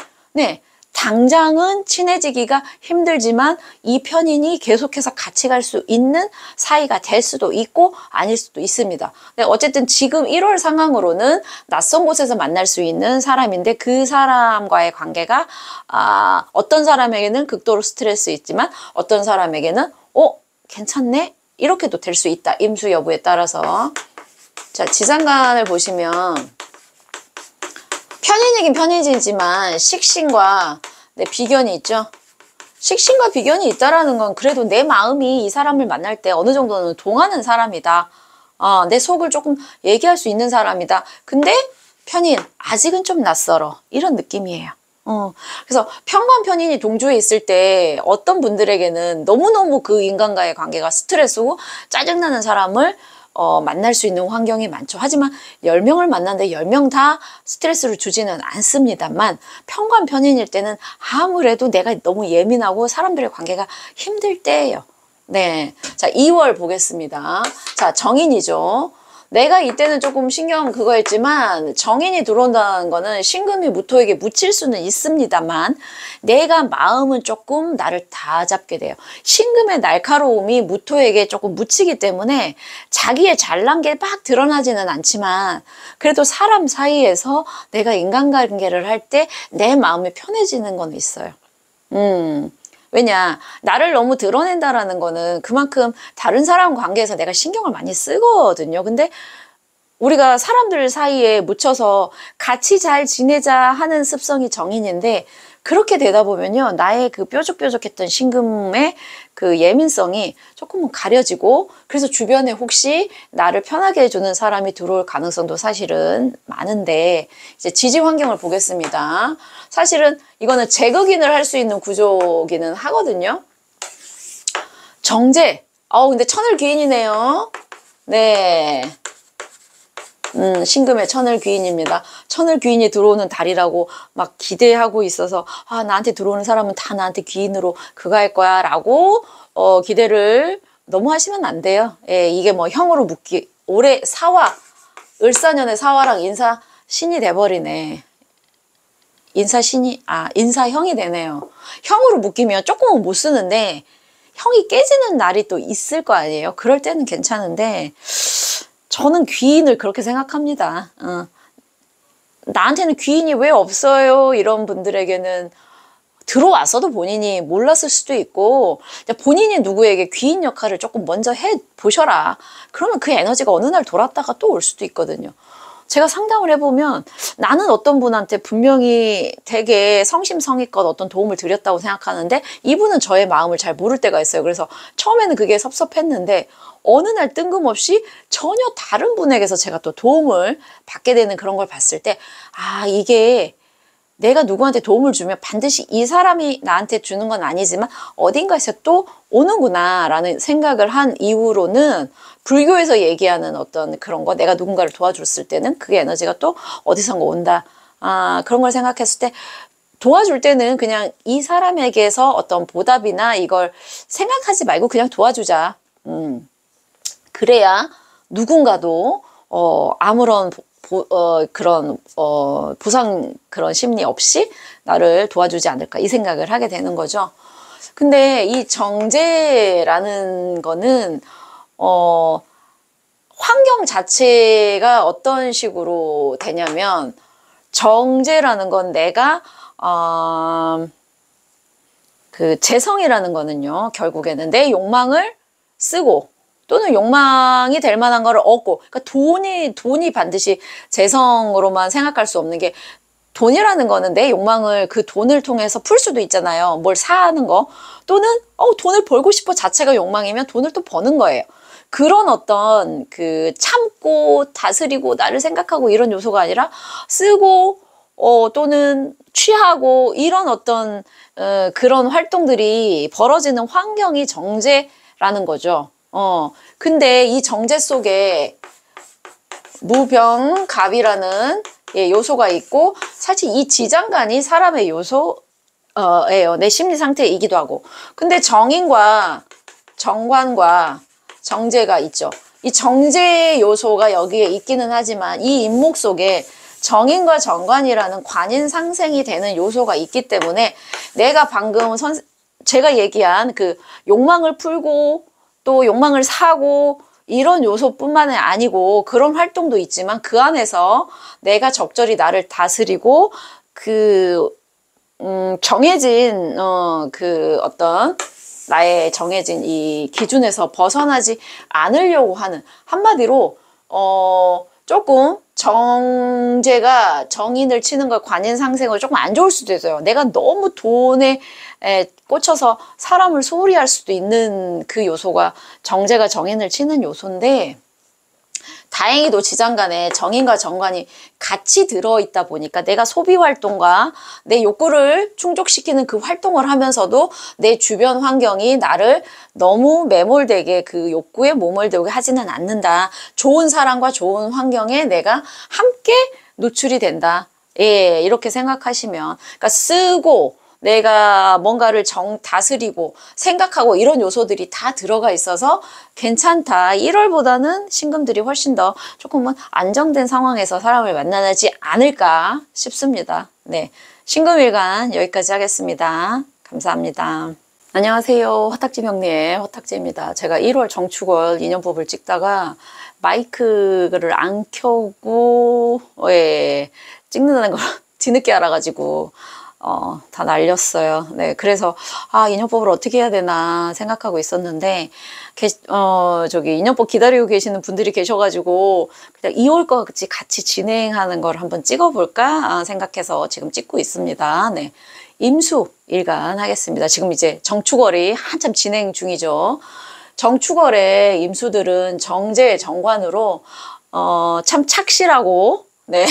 다 당장은 친해지기가 힘들지만 이 편인이 계속해서 같이 갈 수 있는 사이가 될 수도 있고 아닐 수도 있습니다. 근데 어쨌든 지금 1월 상황으로는 낯선 곳에서 만날 수 있는 사람인데 그 사람과의 관계가 어떤 사람에게는 극도로 스트레스 있지만 어떤 사람에게는 괜찮네? 이렇게도 될 수 있다. 임수 여부에 따라서. 자, 지장간을 보시면 편인이긴 편인이지만 식신과 비견이 있죠. 식신과 비견이 있다라는 건 그래도 내 마음이 이 사람을 만날 때 어느 정도는 동하는 사람이다. 내 속을 조금 얘기할 수 있는 사람이다. 근데 편인, 아직은 좀 낯설어. 이런 느낌이에요. 그래서 편관 편인이 동조해 있을 때 어떤 분들에게는 너무너무 그 인간과의 관계가 스트레스고 짜증나는 사람을 만날 수 있는 환경이 많죠. 하지만 10명을 만났는데 10명 다 스트레스를 주지는 않습니다만 편관 편인일 때는 아무래도 내가 너무 예민하고 사람들의 관계가 힘들 때예요. 네, 자 2월 보겠습니다. 자, 정인이죠. 내가 이때는 조금 신경 그거였지만 정인이 들어온다는 거는 신금이 무토에게 묻힐 수는 있습니다만 내가 마음은 조금 나를 다 잡게 돼요. 신금의 날카로움이 무토에게 조금 묻히기 때문에 자기의 잘난 게 막 드러나지는 않지만 그래도 사람 사이에서 내가 인간관계를 할 때 내 마음이 편해지는 건 있어요. 왜냐, 나를 너무 드러낸다라는 거는 그만큼 다른 사람 관계에서 내가 신경을 많이 쓰거든요. 근데 우리가 사람들 사이에 묻혀서 같이 잘 지내자 하는 습성이 정인인데 그렇게 되다 보면요, 나의 그 뾰족뾰족했던 신금의 그 예민성이 조금은 가려지고 그래서 주변에 혹시 나를 편하게 해주는 사람이 들어올 가능성도 사실은 많은데 이제 지지 환경을 보겠습니다. 사실은 이거는 제극인을 할 수 있는 구조기는 하거든요. 정제. 근데 천을귀인이네요. 네. 신금의 천을귀인입니다. 천을귀인이 들어오는 달이라고 막 기대하고 있어서 나한테 들어오는 사람은 다 나한테 귀인으로 그거 할 거야 라고 기대를 너무 하시면 안 돼요. 예, 이게 뭐 형으로 묶기 올해 사화 을사년의 사화랑 인사신이 돼버리네. 인사형이 되네요. 형으로 묶이면 조금은 못 쓰는데 형이 깨지는 날이 또 있을 거 아니에요. 그럴 때는 괜찮은데 저는 귀인을 그렇게 생각합니다. 나한테는 귀인이 왜 없어요? 이런 분들에게는 들어왔어도 본인이 몰랐을 수도 있고 본인이 누구에게 귀인 역할을 조금 먼저 해보셔라. 그러면 그 에너지가 어느 날 돌았다가 또 올 수도 있거든요. 제가 상담을 해보면 나는 어떤 분한테 분명히 되게 성심성의껏 어떤 도움을 드렸다고 생각하는데 이분은 저의 마음을 잘 모를 때가 있어요. 그래서 처음에는 그게 섭섭했는데 어느 날 뜬금없이 전혀 다른 분에게서 제가 또 도움을 받게 되는 그런 걸 봤을 때 이게 내가 누구한테 도움을 주면 반드시 이 사람이 나한테 주는 건 아니지만 어딘가에서 또 오는구나 라는 생각을 한 이후로는 불교에서 얘기하는 어떤 그런 거 내가 누군가를 도와줬을 때는 그게 에너지가 또 어디선가 온다. 그런 걸 생각했을 때 도와줄 때는 그냥 이 사람에게서 어떤 보답이나 이걸 생각하지 말고 그냥 도와주자. 그래야 누군가도 아무런 그런 보상 그런 심리 없이 나를 도와주지 않을까 이 생각을 하게 되는 거죠. 근데 이 정제라는 거는 환경 자체가 어떤 식으로 되냐면 정제라는 건 내가 그 재성이라는 거는요 결국에는 내 욕망을 쓰고 또는 욕망이 될 만한 거를 얻고 그러니까 돈이 반드시 재성으로만 생각할 수 없는 게 돈이라는 거는 내 욕망을 그 돈을 통해서 풀 수도 있잖아요. 뭘 사는 거 또는 돈을 벌고 싶어 자체가 욕망이면 돈을 또 버는 거예요. 그런 어떤 그 참고 다스리고 나를 생각하고 이런 요소가 아니라 쓰고 또는 취하고 이런 어떤 그런 활동들이 벌어지는 환경이 정제라는 거죠. 근데 이 정제 속에 무병갑이라는 요소가 있고 사실 이 지장간이 사람의 요소예요. 내 심리 상태이기도 하고. 근데 정인과 정관과 정제가 있죠. 이 정제 요소가 여기에 있기는 하지만 이 인목 속에 정인과 정관이라는 관인 상생이 되는 요소가 있기 때문에 내가 방금 제가 얘기한 그 욕망을 풀고 또 욕망을 사고 이런 요소뿐만 아니고 그런 활동도 있지만 그 안에서 내가 적절히 나를 다스리고 정해진 그 어떤 나의 정해진 이 기준에서 벗어나지 않으려고 하는, 한마디로 조금 정제가 정인을 치는 걸 관인 상생을 조금 안 좋을 수도 있어요. 내가 너무 돈에 꽂혀서 사람을 소홀히 할 수도 있는 그 요소가 정제가 정인을 치는 요소인데, 다행히도 지장간에 정인과 정관이 같이 들어있다 보니까 내가 소비 활동과 내 욕구를 충족시키는 그 활동을 하면서도 내 주변 환경이 나를 너무 매몰되게 그 욕구에 몸을들게 하지는 않는다. 좋은 사람과 좋은 환경에 내가 함께 노출이 된다. 예, 이렇게 생각하시면, 그러니까 쓰고 내가 뭔가를 다스리고 생각하고 이런 요소들이 다 들어가 있어서 괜찮다. 1월보다는 신금들이 훨씬 더 조금은 안정된 상황에서 사람을 만나지 않을까 싶습니다. 네, 신금일간 여기까지 하겠습니다. 감사합니다. 안녕하세요. 화탁지 명리의 화탁지입니다. 제가 1월 정축월 인연법을 찍다가 마이크를 안 켜고 찍는다는 걸 뒤늦게 알아가지고 다 날렸어요. 네, 그래서 인연법을 어떻게 해야 되나 생각하고 있었는데 저기 인연법 기다리고 계시는 분들이 계셔가지고 그냥 2월 거같이 같이 진행하는 걸 한번 찍어볼까 생각해서 지금 찍고 있습니다. 네, 임수 일간 하겠습니다. 지금 이제 정축월이 한참 진행 중이죠. 정축월의 임수들은 정제 정관으로 참 착실하고, 네.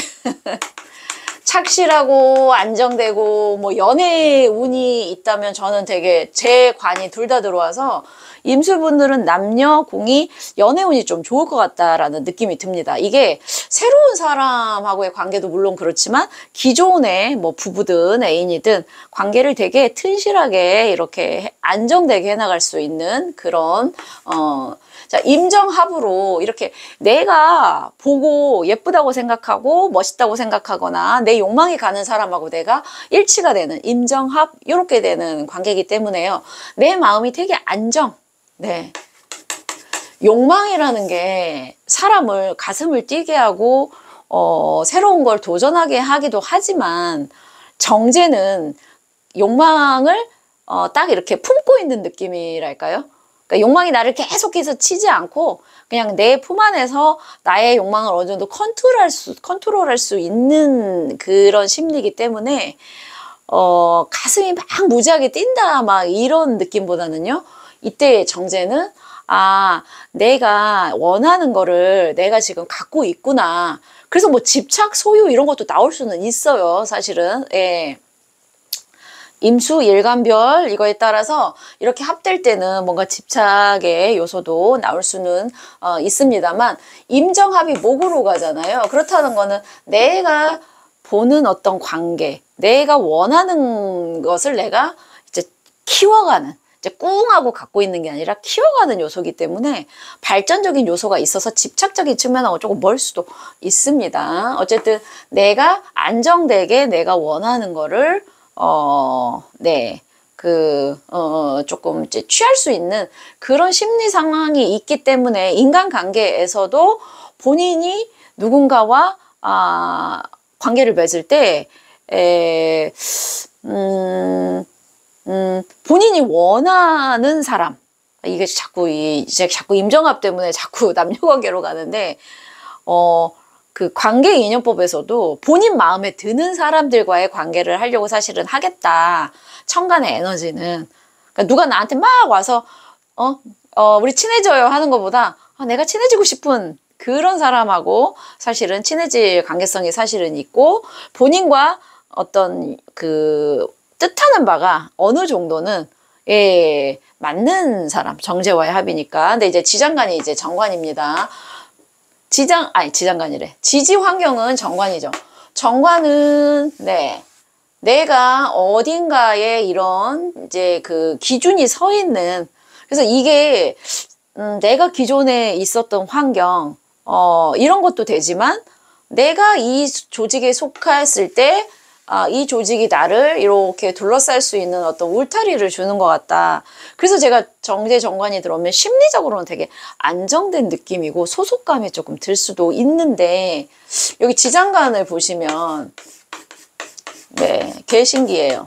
착실하고 안정되고 뭐 연애 운이 있다면 저는 되게 제 관이 둘 다 들어와서 임술분들은 남녀 공이 연애 운이 좀 좋을 것 같다라는 느낌이 듭니다. 이게 새로운 사람하고의 관계도 물론 그렇지만 기존의 뭐 부부든 애인이든 관계를 되게 튼실하게 이렇게 안정되게 해나갈 수 있는 그런 자, 임정합으로 이렇게 내가 보고 예쁘다고 생각하고 멋있다고 생각하거나 내 욕망이 가는 사람하고 내가 일치가 되는 임정합 이렇게 되는 관계이기 때문에요. 내 마음이 되게 안정. 네. 욕망이라는 게 사람을 가슴을 뛰게 하고 새로운 걸 도전하게 하기도 하지만 정제는 욕망을 딱 이렇게 품고 있는 느낌이랄까요? 그러니까 욕망이 나를 계속해서 치지 않고 그냥 내 품 안에서 나의 욕망을 어느 정도 컨트롤할 수 있는 그런 심리이기 때문에 가슴이 막 무지하게 뛴다 막 이런 느낌보다는요, 이때의 정제는 내가 원하는 거를 내가 지금 갖고 있구나. 그래서 뭐 집착, 소유 이런 것도 나올 수는 있어요, 사실은. 예. 임수, 일간별 이거에 따라서 이렇게 합될 때는 뭔가 집착의 요소도 나올 수는 있습니다만, 임정합이 목으로 가잖아요. 그렇다는 거는 내가 보는 어떤 관계, 내가 원하는 것을 내가 이제 키워가는, 이제 꿍하고 갖고 있는 게 아니라 키워가는 요소이기 때문에 발전적인 요소가 있어서 집착적인 측면하고 조금 멀 수도 있습니다. 어쨌든 내가 안정되게 내가 원하는 거를 네, 조금 이제 취할 수 있는 그런 심리 상황이 있기 때문에 인간관계에서도 본인이 누군가와 관계를 맺을 때 본인이 원하는 사람, 이게 이제 자꾸 임정합 때문에 자꾸 남녀관계로 가는데 그 관계 인연법에서도 본인 마음에 드는 사람들과의 관계를 하려고 사실은 하겠다. 천간의 에너지는. 그러니까 누가 나한테 막 와서 우리 친해져요 하는 것보다 내가 친해지고 싶은 그런 사람하고 사실은 친해질 관계성이 사실은 있고, 본인과 어떤 그 뜻하는 바가 어느 정도는 맞는 사람, 정제와의 합이니까. 근데 이제 지장간이 이제 정관입니다. 지장간이래. 지지 환경은 정관이죠. 정관은, 네. 내가 어딘가에 이런 이제 그 기준이 서 있는, 그래서 이게, 내가 기존에 있었던 환경, 이런 것도 되지만, 내가 이 조직에 속했을 때 이 조직이 나를 이렇게 둘러쌀 수 있는 어떤 울타리를 주는 것 같다. 그래서 제가 정제 정관이 들어오면 심리적으로는 되게 안정된 느낌이고 소속감이 조금 들 수도 있는데, 여기 지장간을 보시면 네, 개 신기해요.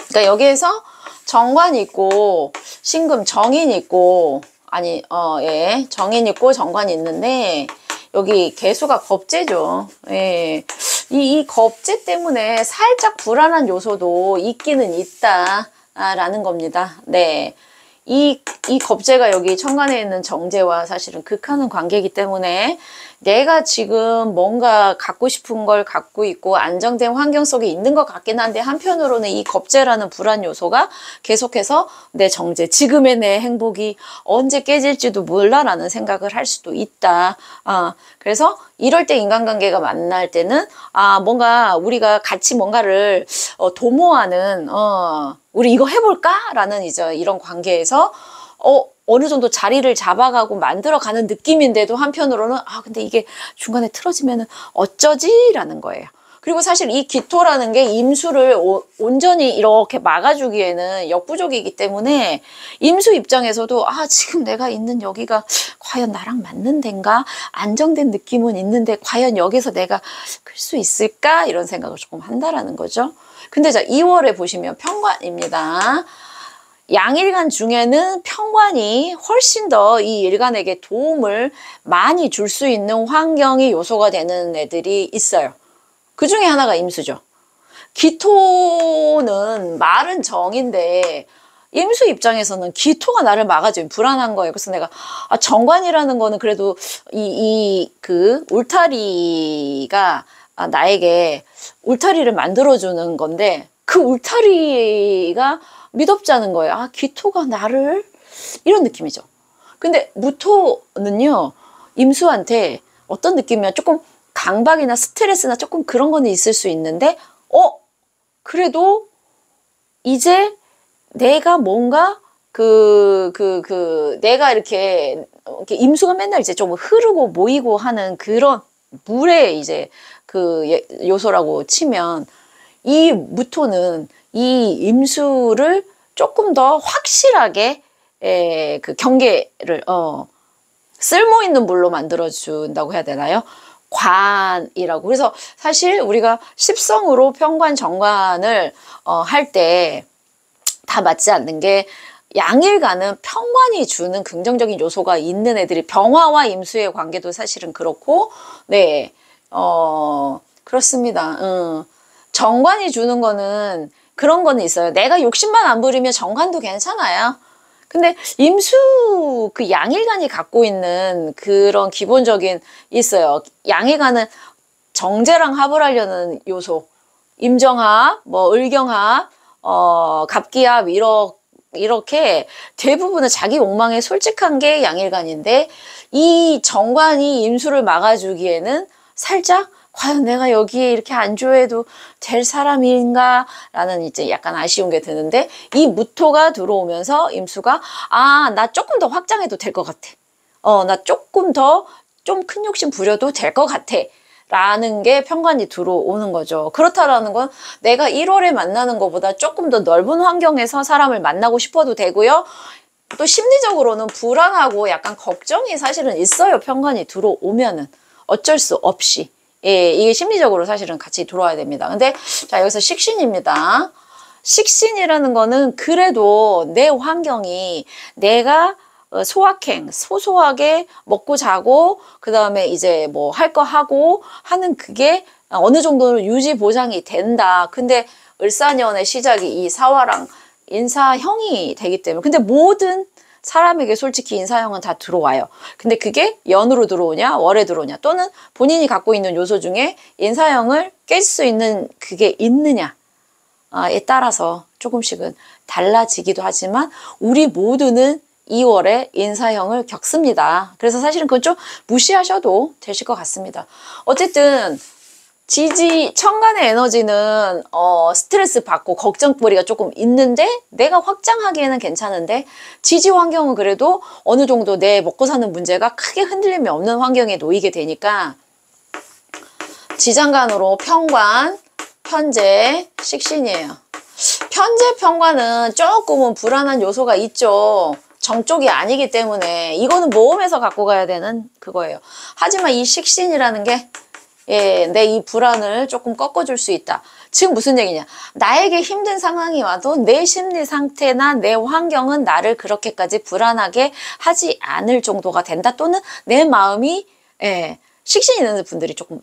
그러니까 여기에서 정관이 있고 신금 정인이 있고, 예, 정인이 있고 정관이 있는데, 여기 개수가 겁재죠. 예. 이 겁재 때문에 살짝 불안한 요소도 있기는 있다라는 겁니다. 네. 이 겁재가 여기 천간에 있는 정제와 사실은 극하는 관계이기 때문에 내가 지금 뭔가 갖고 싶은 걸 갖고 있고 안정된 환경 속에 있는 것 같긴 한데, 한편으로는 이 겁재라는 불안 요소가 계속해서 내 정제, 지금의 내 행복이 언제 깨질지도 몰라라는 생각을 할 수도 있다. 그래서 이럴 때 인간관계가 만날 때는 뭔가 우리가 같이 뭔가를 도모하는 우리 이거 해볼까? 라는 이제 이런 관계에서 어느 정도 자리를 잡아가고 만들어가는 느낌인데도, 한편으로는 근데 이게 중간에 틀어지면은 어쩌지? 라는 거예요. 그리고 사실 이 기토라는 게 임수를 온전히 이렇게 막아주기에는 역부족이기 때문에, 임수 입장에서도 지금 내가 있는 여기가 과연 나랑 맞는 데인가? 안정된 느낌은 있는데 과연 여기서 내가 클 수 있을까? 이런 생각을 조금 한다라는 거죠. 근데 자, 2월에 보시면 편관입니다. 양일간 중에는 편관이 훨씬 더 이 일간에게 도움을 많이 줄 수 있는 환경이 요소가 되는 애들이 있어요. 그 중에 하나가 임수죠. 기토는 말은 정인데 임수 입장에서는 기토가 나를 막아주면 불안한 거예요. 그래서 내가 정관이라는 거는 그래도 그 울타리가 나에게 울타리를 만들어주는 건데, 그 울타리가 미덥지 않은 거예요. 기토가 나를, 이런 느낌이죠. 근데 무토는요, 임수한테 어떤 느낌이면 조금 강박이나 스트레스나 조금 그런 거는 있을 수 있는데, 그래도 이제 내가 뭔가 내가 이렇게 임수가 맨날 이제 좀 흐르고 모이고 하는 그런 물의 이제 요소라고 치면, 이 무토는 이 임수를 조금 더 확실하게 그 경계를 쓸모 있는 물로 만들어 준다고 해야 되나요? 관이라고. 그래서 사실 우리가 십성으로 편관 정관을 할 때 다 맞지 않는 게, 양일간은 편관이 주는 긍정적인 요소가 있는 애들이, 병화와 임수의 관계도 사실은 그렇고, 네, 그렇습니다. 정관이 주는 거는 그런 거는 있어요. 내가 욕심만 안 부리면 정관도 괜찮아요. 근데 임수 그 양일간이 갖고 있는 그런 기본적인 있어요. 양일간은 정제랑 합을 하려는 요소, 임정합, 뭐 을경합, 갑기합, 이렇게 대부분은 자기 욕망에 솔직한 게 양일간인데, 이 정관이 임수를 막아주기에는 살짝 과연 내가 여기에 이렇게 안주해도 될 사람인가? 라는 이제 약간 아쉬운 게 드는데, 이 무토가 들어오면서 임수가 나 조금 더 확장해도 될 것 같아. 나 조금 더 좀 큰 욕심 부려도 될 것 같아. 라는 게 편관이 들어오는 거죠. 그렇다라는 건 내가 1월에 만나는 것보다 조금 더 넓은 환경에서 사람을 만나고 싶어도 되고요. 또 심리적으로는 불안하고 약간 걱정이 사실은 있어요. 편관이 들어오면은 어쩔 수 없이. 예, 이게 심리적으로 사실은 같이 들어와야 됩니다. 근데 자, 여기서 식신입니다. 식신이라는 거는 그래도 내 환경이 내가 소확행, 소소하게 먹고 자고, 그 다음에 이제 뭐 할 거 하고 하는 그게 어느 정도는 유지 보장이 된다. 근데 을사년의 시작이 이 사화랑 인사형이 되기 때문에, 근데 모든 사람에게 솔직히 인사형은 다 들어와요. 근데 그게 연으로 들어오냐, 월에 들어오냐, 또는 본인이 갖고 있는 요소 중에 인사형을 깰 수 있는 그게 있느냐에 따라서 조금씩은 달라지기도 하지만, 우리 모두는 2월에 인사형을 겪습니다. 그래서 사실은 그건 좀 무시하셔도 되실 것 같습니다. 어쨌든 천간의 에너지는 스트레스 받고 걱정거리가 조금 있는데, 내가 확장하기에는 괜찮은데, 지지 환경은 그래도 어느 정도 내 먹고 사는 문제가 크게 흔들림이 없는 환경에 놓이게 되니까, 지장간으로 편관, 편재, 식신이에요. 편재, 편관은 조금은 불안한 요소가 있죠. 정쪽이 아니기 때문에 이거는 모험에서 갖고 가야 되는 그거예요. 하지만 이 식신이라는 게 내 이 불안을 조금 꺾어줄 수 있다. 지금 무슨 얘기냐? 나에게 힘든 상황이 와도 내 심리 상태나 내 환경은 나를 그렇게까지 불안하게 하지 않을 정도가 된다. 또는 내 마음이 식신이 있는 분들이 조금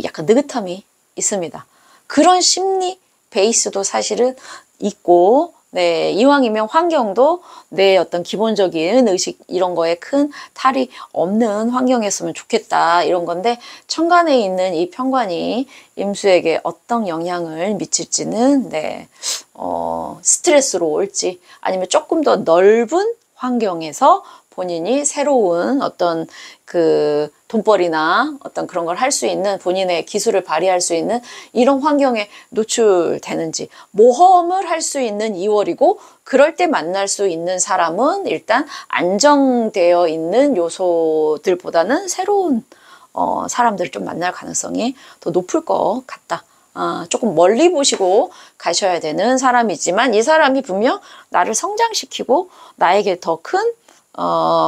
약간 느긋함이 있습니다. 그런 심리 베이스도 사실은 있고, 네, 이왕이면 환경도 내 어떤 기본적인 의식 이런 거에 큰 탈이 없는 환경이었으면 좋겠다 이런 건데, 천간에 있는 이 편관이 임수에게 어떤 영향을 미칠지는 스트레스로 올지 아니면 조금 더 넓은 환경에서 본인이 새로운 어떤 그 돈벌이나 어떤 그런 걸 할 수 있는 본인의 기술을 발휘할 수 있는 이런 환경에 노출되는지. 모험을 할 수 있는 2월이고 그럴 때 만날 수 있는 사람은 일단 안정되어 있는 요소들보다는 새로운 사람들을 좀 만날 가능성이 더 높을 것 같다. 조금 멀리 보시고 가셔야 되는 사람이지만 이 사람이 분명 나를 성장시키고 나에게 더 큰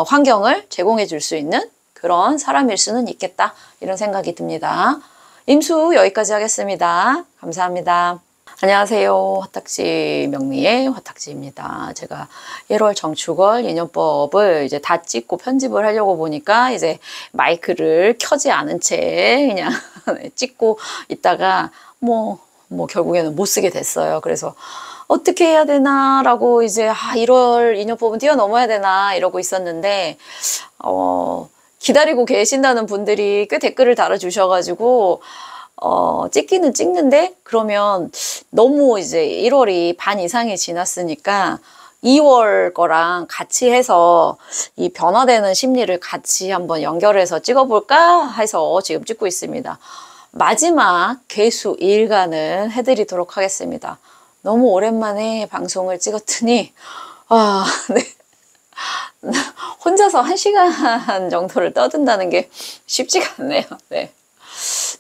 환경을 제공해 줄 수 있는 그런 사람일 수는 있겠다 이런 생각이 듭니다. 임수 여기까지 하겠습니다. 감사합니다. 안녕하세요. 화탁지 명리의 화탁지입니다. 제가 1월 정축월 인연법을 이제 다 찍고 편집을 하려고 보니까 이제 마이크를 켜지 않은 채 그냥 찍고 있다가 뭐 결국에는 못 쓰게 됐어요. 그래서 어떻게 해야 되나 라고 이제 1월 인연법은 뛰어넘어야 되나 이러고 있었는데 기다리고 계신다는 분들이 꽤 댓글을 달아주셔가지고 찍기는 찍는데 그러면 너무 이제 1월이 반 이상이 지났으니까 2월 거랑 같이 해서 이 변화되는 심리를 같이 한번 연결해서 찍어볼까 해서 지금 찍고 있습니다. 마지막 개수 2일간을 해드리도록 하겠습니다. 너무 오랜만에 방송을 찍었더니 네. 혼자서 1시간 정도를 떠든다는 게 쉽지가 않네요. 네.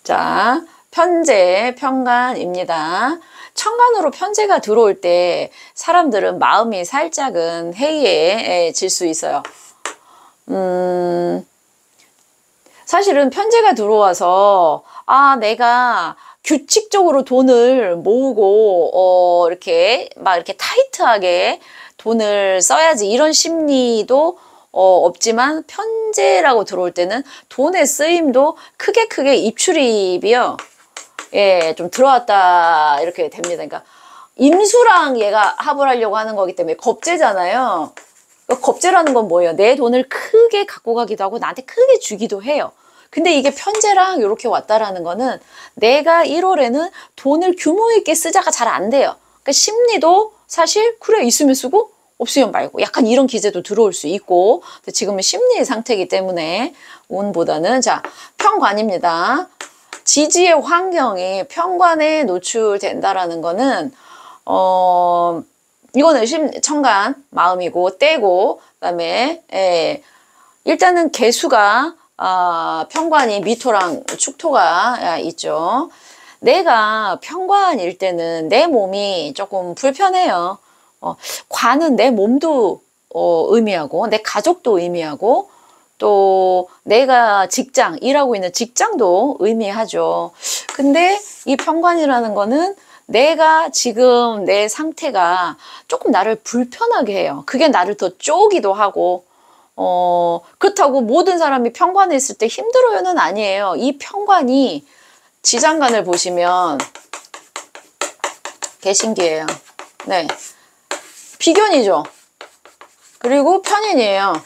자, 편재, 편관입니다. 천간으로 편재가 들어올 때 사람들은 마음이 살짝은 해이해질 수 있어요. 사실은 편재가 들어와서 내가 규칙적으로 돈을 모으고 이렇게 타이트하게 돈을 써야지 이런 심리도 없지만 편재라고 들어올 때는 돈의 쓰임도 크게 입출입이요. 좀 들어왔다 이렇게 됩니다. 그러니까 임수랑 얘가 합을 하려고 하는 거기 때문에 겁재잖아요. 겁재라는 건 뭐예요? 내 돈을 크게 갖고 가기도 하고 나한테 크게 주기도 해요. 근데 이게 편재랑 이렇게 왔다라는 거는 내가 1월에는 돈을 규모 있게 쓰자가 잘 안 돼요. 그러니까 심리도 사실 그래 있으면 쓰고 없으면 말고 약간 이런 기제도 들어올 수 있고 근데 지금은 심리의 상태이기 때문에 운보다는 자 편관입니다. 지지의 환경이 편관에 노출된다라는 거는 이거는 천간 마음이고 때고 그다음에 일단은 개수가 편관이 미토랑 축토가 있죠. 내가 편관일 때는 내 몸이 조금 불편해요. 관은 내 몸도 의미하고 내 가족도 의미하고 또 내가 일하고 있는 직장도 의미하죠. 근데 이 편관이라는 거는 내가 지금 내 상태가 조금 나를 불편하게 해요. 그게 나를 더 쪼기도 하고 그렇다고 모든 사람이 편관에 있을 때 힘들어요는 아니에요. 이 편관이 지장간을 보시면 개신기예요. 네. 비견이죠. 그리고 편인이에요.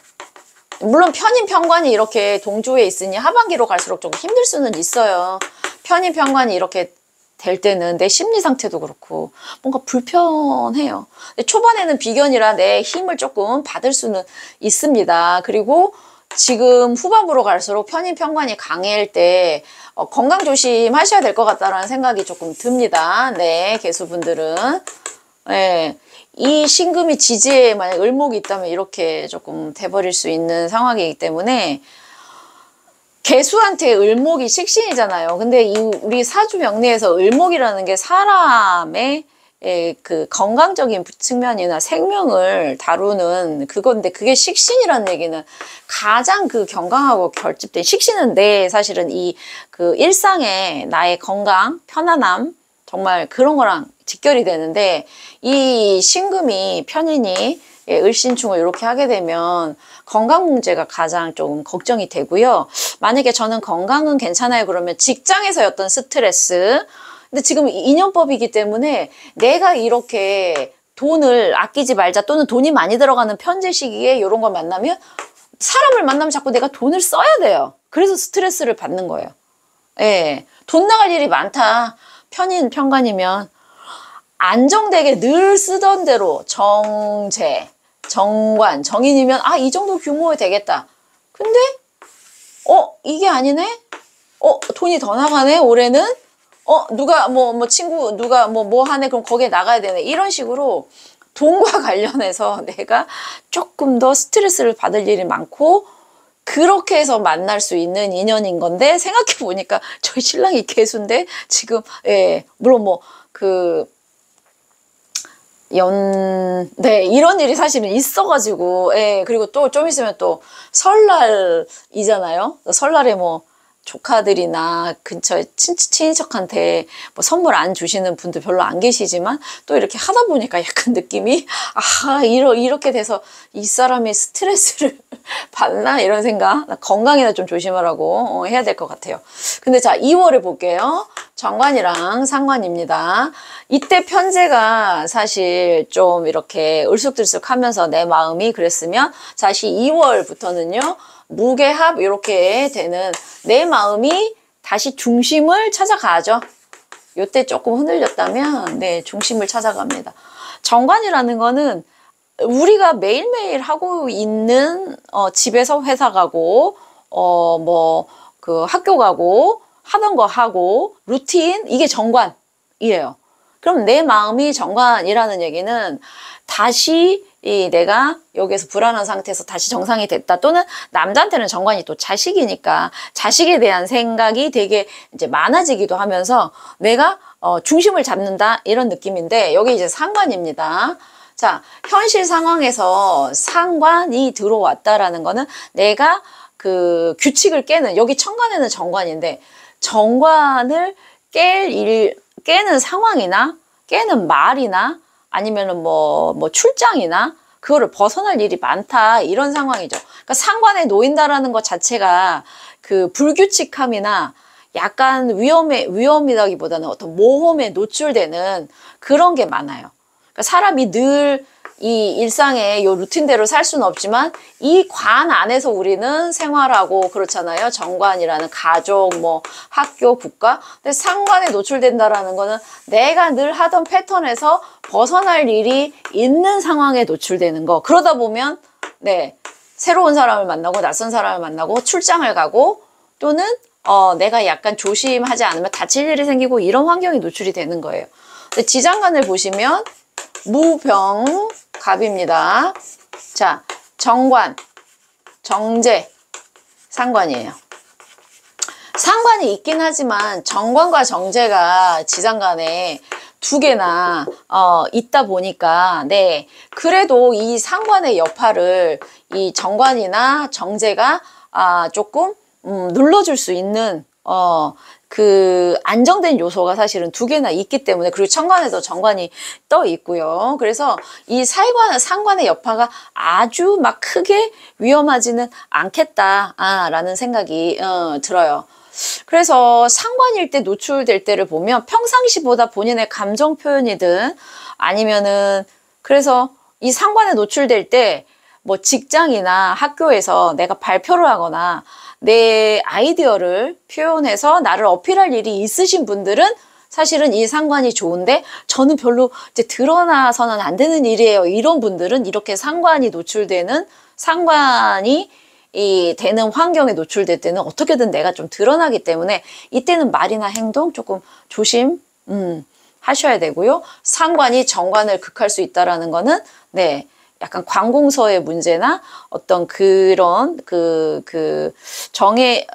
물론 편인 편관이 이렇게 동조에 있으니 하반기로 갈수록 조금 힘들 수는 있어요. 편인 편관이 이렇게 될 때는 내 심리 상태도 그렇고 뭔가 불편해요. 초반에는 비견이라 내 힘을 조금 받을 수는 있습니다. 그리고 지금 후반부로 갈수록 편인 편관이 강해일 때 건강 조심하셔야 될 것 같다라는 생각이 조금 듭니다. 네, 개수분들은. 네. 이 신금이 지지에 만약 을목이 있다면 이렇게 조금 돼버릴 수 있는 상황이기 때문에 개수한테 을목이 식신이잖아요. 근데 이 우리 사주 명리에서 을목이라는 게 사람의 그 건강적인 측면이나 생명을 다루는 그건데, 그게 식신이라는 얘기는 가장 그 건강하고 결집된, 식신은 내 사실은 이 그 일상의 나의 건강, 편안함, 정말 그런 거랑 직결이 되는데, 이 신금이 편인이 을신충을 이렇게 하게 되면 건강 문제가 가장 조금 걱정이 되고요. 만약에 저는 건강은 괜찮아요 그러면 직장에서의 어떤 스트레스, 근데 지금 인연법이기 때문에 내가 이렇게 돈을 아끼지 말자, 또는 돈이 많이 들어가는 편제 시기에 이런 걸 만나면, 사람을 만나면 자꾸 내가 돈을 써야 돼요. 그래서 스트레스를 받는 거예요. 예, 돈 나갈 일이 많다. 편인 편관이면 안정되게 늘 쓰던 대로 정제, 정관, 정인이면 이 정도 규모에 되겠다. 근데 이게 아니네? 돈이 더 나가네 올해는? 누가 뭐 친구 누가 뭐 하네, 그럼 거기에 나가야 되네. 이런 식으로 돈과 관련해서 내가 조금 더 스트레스를 받을 일이 많고, 그렇게 해서 만날 수 있는 인연인 건데, 생각해 보니까 저희 신랑이 개수인데 지금, 물론 네, 이런 일이 사실은 있어가지고, 그리고 또 좀 있으면 또 설날이잖아요. 설날에 뭐 조카들이나 근처에 친인척한테 뭐 선물 안 주시는 분들 별로 안 계시지만, 또 이렇게 하다 보니까 약간 느낌이, 이렇게 돼서 이 사람이 스트레스를 받나? 이런 생각. 건강이나 좀 조심하라고 해야 될 것 같아요. 근데 자, 2월에 볼게요. 정관이랑 상관입니다. 이때 편제가 사실 좀 이렇게 을쑥들쑥 하면서 내 마음이 그랬으면, 다시 2월부터는요, 무게합 이렇게 되는 내 마음이 다시 중심을 찾아가죠. 요때 조금 흔들렸다면 중심을 찾아갑니다. 정관이라는 거는 우리가 매일매일 하고 있는, 집에서 회사 가고 그 학교 가고 하던 거 하고 루틴, 이게 정관이에요. 그럼 내 마음이 정관이라는 얘기는 다시 내가 여기에서 불안한 상태에서 다시 정상이 됐다, 또는 남자한테는 정관이 또 자식이니까 자식에 대한 생각이 되게 이제 많아지기도 하면서 내가 중심을 잡는다, 이런 느낌인데, 여기 이제 상관입니다. 자, 현실 상황에서 상관이 들어왔다라는 거는 내가 그 규칙을 깨는, 여기 천간에는 정관인데 정관을 깨는 상황이나 깨는 말이나 아니면은 뭐 출장이나 그거를 벗어날 일이 많다, 이런 상황이죠. 그러니까 상관에 놓인다라는 것 자체가 그 불규칙함이나 약간 위험이라기보다는 어떤 모험에 노출되는 그런 게 많아요. 그러니까 사람이 늘 이 일상의 요 루틴대로 살 수는 없지만 이 관 안에서 우리는 생활하고 그렇잖아요. 정관이라는 가족, 뭐 학교, 국가. 근데 상관에 노출된다라는 거는 내가 늘 하던 패턴에서 벗어날 일이 있는 상황에 노출되는 거. 그러다 보면 새로운 사람을 만나고 낯선 사람을 만나고 출장을 가고, 또는 내가 약간 조심하지 않으면 다칠 일이 생기고, 이런 환경이 노출이 되는 거예요. 근데 지장간을 보시면 무병갑입니다. 자, 정관, 정제, 상관이에요. 상관이 있긴 하지만 정관과 정제가 지장간에 두 개나 있다 보니까 그래도 이 상관의 여파를 이 정관이나 정제가 조금 눌러줄 수 있는 그 안정된 요소가 사실은 두 개나 있기 때문에, 그리고 천간에도 정관이 떠 있고요. 그래서 이 상관의 여파가 아주 막 크게 위험하지는 않겠다라는 생각이 들어요. 그래서 상관일 때 노출될 때를 보면 평상시보다 본인의 감정 표현이든 아니면은, 그래서 이 상관에 노출될 때 뭐 직장이나 학교에서 내가 발표를 하거나 내 아이디어를 표현해서 나를 어필할 일이 있으신 분들은 사실은 이 상관이 좋은데, 저는 별로 이제 드러나서는 안 되는 일이에요, 이런 분들은 이렇게 상관이 노출되는, 상관이 되는 환경에 노출될 때는 어떻게든 내가 좀 드러나기 때문에 이때는 말이나 행동 조금 조심 하셔야 되고요. 상관이 정관을 극할 수 있다라는 거는 약간 관공서의 문제나 어떤 그런 정해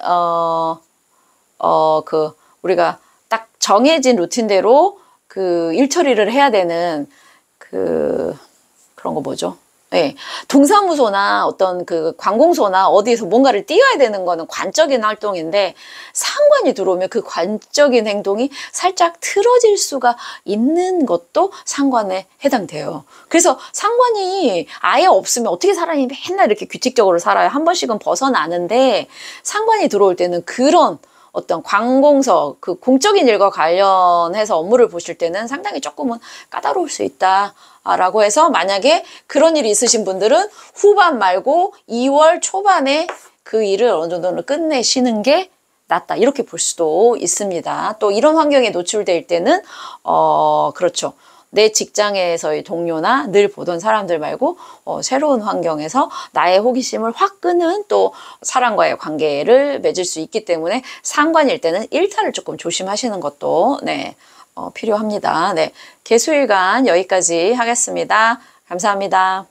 우리가 딱 정해진 루틴대로 일 처리를 해야 되는 그런 거 뭐죠? 네. 동사무소나 어떤 관공서나 어디에서 뭔가를 띄워야 되는 거는 관적인 활동인데, 상관이 들어오면 그 관적인 행동이 살짝 틀어질 수가 있는 것도 상관에 해당돼요. 그래서 상관이 아예 없으면 어떻게 사람이 맨날 이렇게 규칙적으로 살아요? 한 번씩은 벗어나는데, 상관이 들어올 때는 그런 어떤 관공서, 공적인 일과 관련해서 업무를 보실 때는 상당히 조금은 까다로울 수 있다라고 해서, 만약에 그런 일이 있으신 분들은 후반 말고 2월 초반에 그 일을 어느 정도는 끝내시는 게 낫다, 이렇게 볼 수도 있습니다. 또 이런 환경에 노출될 때는 그렇죠. 내 직장에서의 동료나 늘 보던 사람들 말고 새로운 환경에서 나의 호기심을 확 끄는 또 사람과의 관계를 맺을 수 있기 때문에, 상관일 때는 일탈을 조금 조심하시는 것도 필요합니다. 개수일간 여기까지 하겠습니다. 감사합니다.